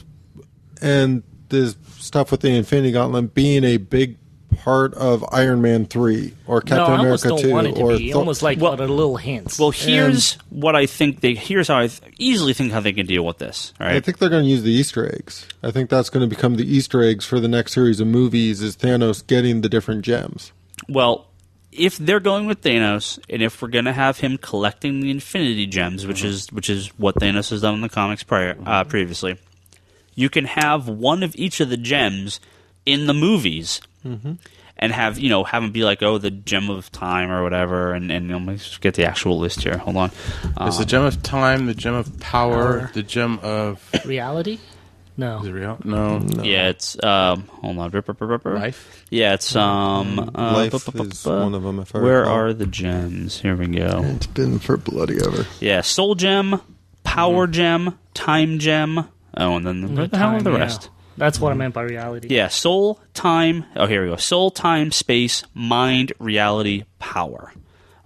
and this stuff with the Infinity Gauntlet being a big part of Iron Man 3 or Captain America 2 or almost like a little hints. Well, here's what I think here's how I easily think how they can deal with this. Right? I think they're going to use the Easter eggs. I think that's going to become the Easter eggs for the next series of movies, is Thanos getting the different gems. Well, if they're going with Thanos, and if we're going to have him collecting the Infinity Gems, which is what Thanos has done in the comics previously, you can have one of each of the gems in the movies. And have him be like, the gem of time or whatever, and let me just get the actual list here. Hold on. It's the gem of time, the gem of power, the gem of reality. No, is it real? No. Yeah, it's hold on. Life. Yeah, it's Life is one of them. If I where recall. are the gems? Here we go. It's been for bloody ever. Yeah, soul gem, power gem, time gem. Oh, and then where the hell are the rest? That's what I meant by reality. Yeah, soul, time. Oh, here we go. Soul, time, space, mind, reality, power.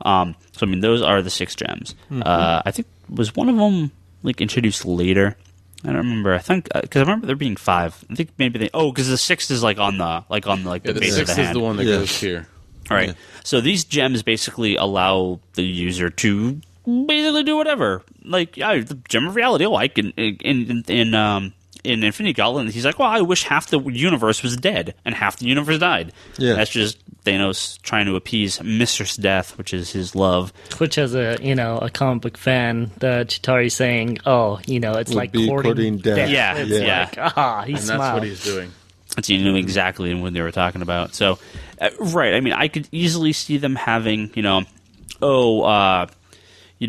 So I mean, those are the 6 gems. I think was one of them introduced later. I don't remember. I think because I remember there being 5. I think maybe because the 6th is on the base of the hand. 6th is the one that goes here. All right. Yeah. So these gems basically allow the user to basically do whatever. The gem of reality. Oh, I can in Infinity Gauntlet, he's like, well, I wish half the universe was dead and half the universe died. Yeah. That's just Thanos trying to appease Mistress Death, which is his love. Which, as a comic book fan, the Chitauri saying, it's would like be courting death. Yeah. It's he smiled. That's what he's doing. You knew exactly what they were talking about. So, right, I mean, I could easily see them having,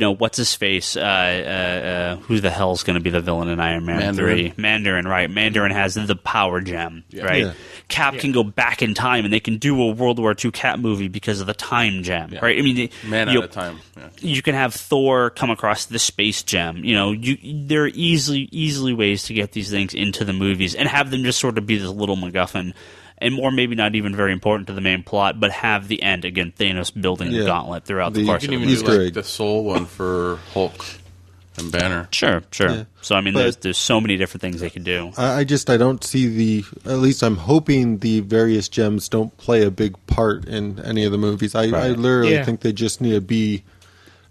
what's his face? Who the hell's going to be the villain in Iron Man Mandarin. 3? Mandarin, right? Mandarin has the power gem, right? Yeah. Cap can go back in time, and they can do a World War II Cap movie because of the time gem, right? I mean, out of time. Yeah. You can have Thor come across the space gem. There are easily ways to get these things into the movies and have them just sort of be this little MacGuffin. Or maybe not even very important to the main plot, but have the end, again, Thanos building the gauntlet throughout the course of the movie. You can even do the Soul one for Hulk and Banner. Sure. Yeah. So, I mean, there's so many different things they can do. I don't see at least I'm hoping the various gems don't play a big part in any of the movies. I literally think they just need to be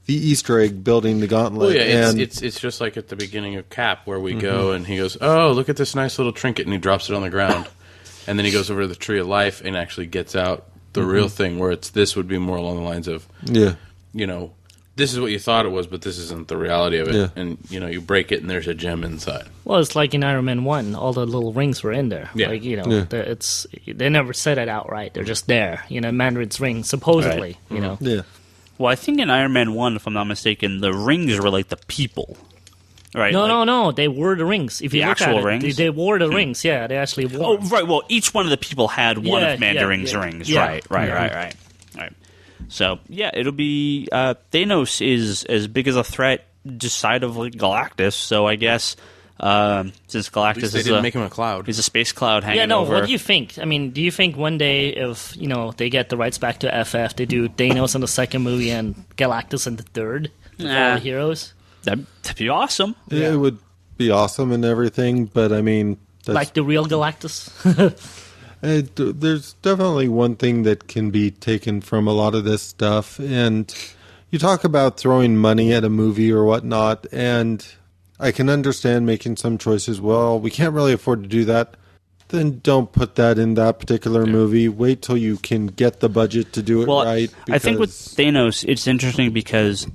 the Easter egg building the gauntlet. Well, yeah, it's just like at the beginning of Cap where we go and he goes, oh, look at this nice little trinket, and he drops it on the ground. And then he goes over to the Tree of Life and actually gets out the real thing, where this would be more along the lines of, this is what you thought it was, but this isn't the reality of it. Yeah. And, you break it and there's a gem inside. Well, it's like in Iron Man 1, all the little rings were in there. Yeah. They never said it outright. They're just there. Mandarin's ring, supposedly, Yeah. Well, I think in Iron Man 1, if I'm not mistaken, the rings were like the people. Right, no. They wore the rings. If you the look actual at it, rings? they wore the rings. Yeah, they actually wore. Oh, right. Well, each one of the people had one of Mandarin's rings. Yeah. Right. So, it'll be... Thanos is as big as a threat just side of Galactus, so I guess since Galactus they didn't make him a cloud. He's a space cloud hanging over. What do you think? I mean, do you think one day if, they get the rights back to FF, they do Thanos in the second movie and Galactus in the third? With all the heroes? That'd be awesome. It would be awesome and everything, but I mean... Like the real Galactus? There's definitely one thing that can be taken from a lot of this stuff, and you talk about throwing money at a movie or whatnot, and I can understand making some choices. Well, we can't really afford to do that. Then don't put that in that particular movie. Wait till you can get the budget to do it right. I think with Thanos, it's interesting because...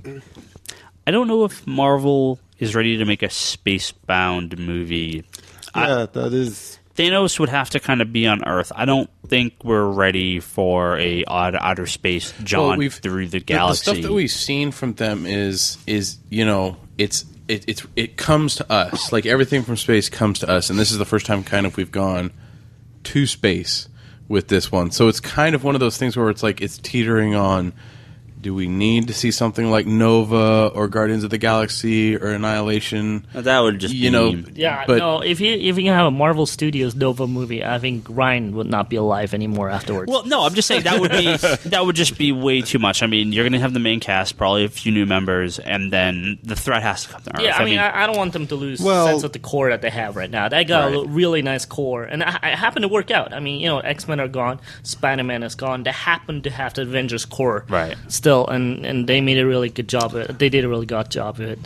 I don't know if Marvel is ready to make a space-bound movie. That is... Thanos would have to kind of be on Earth. I don't think we're ready for a outer space jaunt through the galaxy. The stuff that we've seen from them is it comes to us. Like, everything from space comes to us, and this is the first time kind of we've gone to space with this one. So it's kind of one of those things where it's like it's teetering on... Do we need to see something like Nova or Guardians of the Galaxy or Annihilation? That would just be... if you have a Marvel Studios Nova movie, I think Ryan would not be alive anymore afterwards. Well, no, I'm just saying that would just be way too much. I mean, you're going to have the main cast, probably a few new members, and then the threat has to come to Earth. Yeah, I don't want them to lose sense of the core that they have right now. They got a really nice core, and it happened to work out. I mean, X-Men are gone, Spider-Man is gone. They happen to have the Avengers core still, and they made a really good job of it. They did a really good job of it.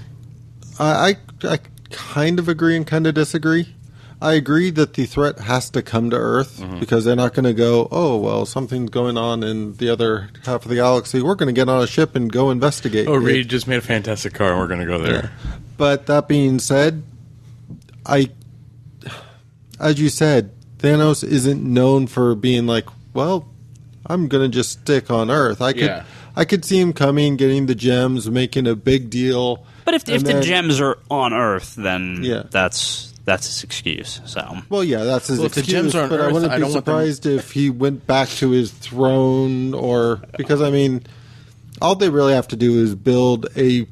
I kind of agree and kind of disagree. I agree that the threat has to come to Earth because they're not going to go, oh, well, something's going on in the other half of the galaxy. We're going to get on a ship and go investigate. Oh, Reed just made a fantastic car and we're going to go there. Yeah. But that being said, as you said, Thanos isn't known for being like, well, I'm going to just stick on Earth. I could see him coming, getting the gems, making a big deal. But if the gems are on Earth, then that's his excuse. So that's his excuse. If the gems are on but Earth, I wouldn't be surprised if he went back to his throne, or because I mean, all they really have to do is build a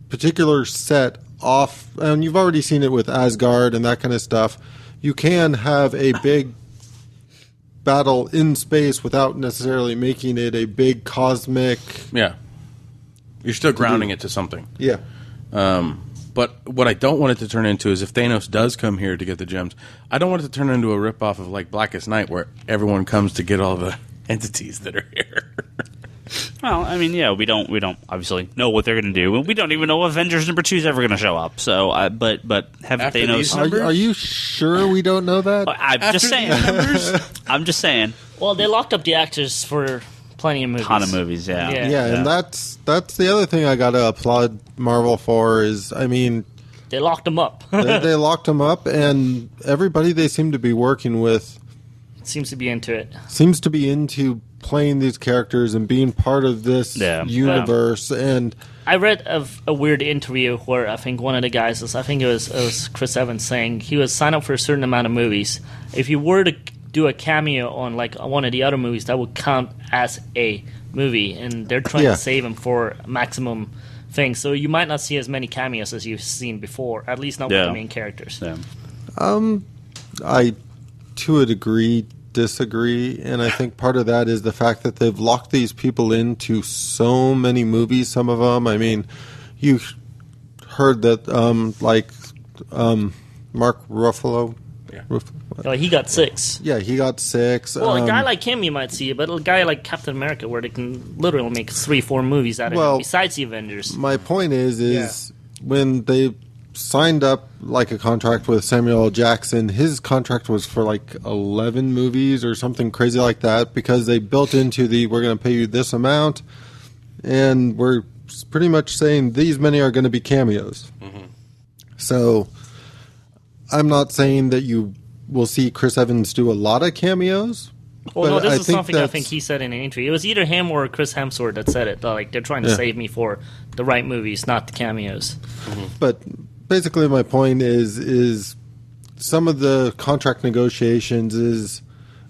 particular set off, and you've already seen it with Asgard and that kind of stuff. You can have a big battle in space without necessarily making it a big cosmic... Yeah. You're still grounding it to something. Yeah. But what I don't want it to turn into is if Thanos does come here to get the gems, I don't want it to turn into a ripoff of like Blackest Night where everyone comes to get all the entities that are here. Well, I mean, we don't obviously know what they're going to do. We don't even know Avengers number 2 is ever going to show up. So, but have After Thanos... Are you sure we don't know that? I'm just saying. I'm just saying. Well, they locked up the actors for plenty of movies. Ton of movies, yeah. And that's the other thing I got to applaud Marvel for is, I mean... They locked them up. they locked them up, and everybody they seem to be working with... Seems to be into it. Seems to be into playing these characters and being part of this universe. And I read a weird interview where I think one of the guys I think it was Chris Evans saying he was signed up for a certain amount of movies. If you were to do a cameo on like one of the other movies, that would count as a movie, and they're trying to save him for maximum things. So you might not see as many cameos as you've seen before, at least not with the main characters. Yeah. I, to a degree, disagree, and I think part of that is the fact that they've locked these people into so many movies. Some of them, I mean, you heard that Mark Ruffalo. Oh, he got 6. Yeah, he got 6. Well, a guy like him you might see, but a guy like Captain America, where they can literally make 3-4 movies out of him besides the Avengers. My point is when they signed up like a contract with Samuel L. Jackson, his contract was for like 11 movies or something crazy like that, because they built into we're going to pay you this amount, and we're pretty much saying these many are going to be cameos. Mm-hmm. So I'm not saying that you will see Chris Evans do a lot of cameos. Well, no, this is something I think he said in an interview. It was either him or Chris Hemsworth that said it. Like, they're trying to save me for the right movies, not the cameos. Mm-hmm. But basically my point is some of the contract negotiations is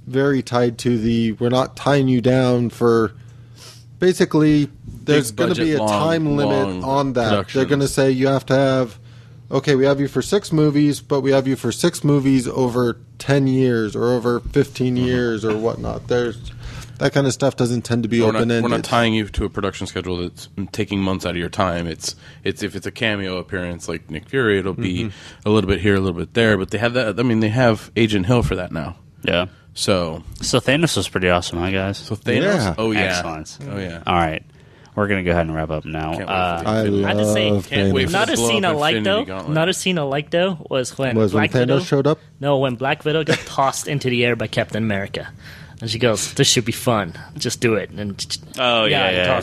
very tied to we're not tying you down for, basically there's going to be a time limit on that. They're going to say you have to have, okay, we have you for 6 movies, but we have you for 6 movies over 10 years or over 15 years or whatnot. That kind of stuff doesn't tend to be open-ended. We're not tying you to a production schedule that's taking months out of your time. It's if it's a cameo appearance like Nick Fury, it'll be a little bit here, a little bit there. But they have that. I mean, they have Agent Hill for that now. Yeah. So Thanos was pretty awesome, huh, guys? So Thanos. Yeah. Oh yeah. Excellent. Oh yeah. All right. We're going to go ahead and wrap up now. I have to say, Can't wait for not the a blow scene up I like Infinity though. Gauntlet. Not a scene I like though was when when Black Thanos Widow showed up? No, when Black Widow got tossed into the air by Captain America, and she goes, "This should be fun. Just do it." And toss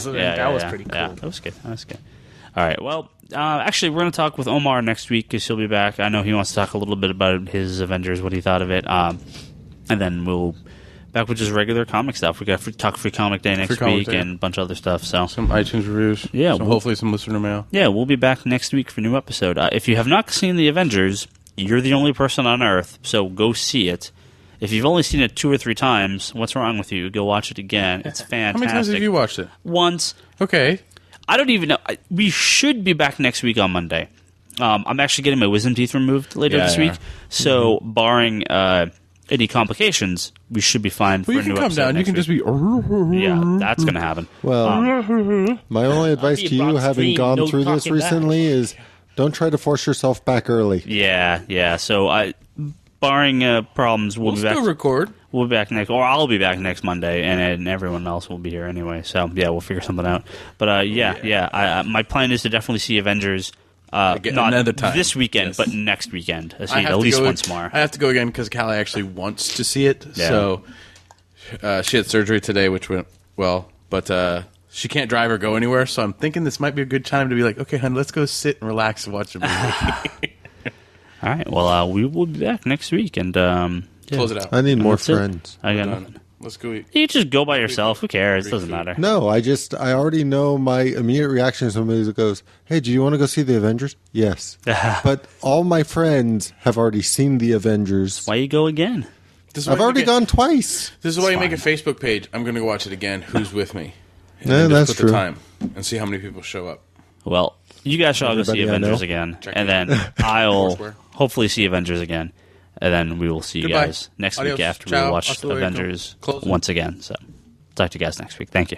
it in. That was pretty cool. Yeah, that was good. All right. Well, actually, we're going to talk with Omar next week because he'll be back. I know he wants to talk a little bit about his Avengers, what he thought of it, and then we'll back with just regular comic stuff. We got Free Comic Day next week and a bunch of other stuff. So some iTunes reviews. Yeah, hopefully some listener mail. Yeah, we'll be back next week for a new episode. If you have not seen the Avengers, you're the only person on Earth, so go see it. If you've only seen it 2 or 3 times, what's wrong with you? Go watch it again. It's fantastic. How many times have you watched it? Once. Okay. I don't even know. We should be back next week on Monday. I'm actually getting my wisdom teeth removed later this week, so barring any complications, we should be fine for a new episode. You can come down. You can just be. Yeah, that's going to happen. Well, my only advice to you, having gone through this recently, is don't try to force yourself back early. Yeah. So, barring problems, we'll be back. Still record. We'll be back next, or I'll be back next Monday, and everyone else will be here anyway. So, yeah, we'll figure something out. But my plan is to definitely see Avengers. Not another time this weekend, but next weekend. I see it at least once more. I have to go again because Callie actually wants to see it. Yeah. So she had surgery today, which went well, but she can't drive or go anywhere. So I'm thinking this might be a good time to be like, okay, honey, let's go sit and relax and watch a movie. All right. Well, we will be back next week and close it out. I need more friends. I got nothing. Let's go eat. You just go by yourself. Who cares? It doesn't matter. No, I already know my immediate reaction to somebody who goes, "Hey, do you want to go see the Avengers?" Yes. But all my friends have already seen the Avengers. Why you go again? I've already gone twice. This is why you make a Facebook page. I'm going to go watch it again. Who's with me? Yeah, that's true. The time and see how many people show up. Well, you guys shall go see Avengers again. And then I'll hopefully see Avengers again. And then we will see you guys next week after we watch Avengers once again. So, talk to you guys next week. Thank you.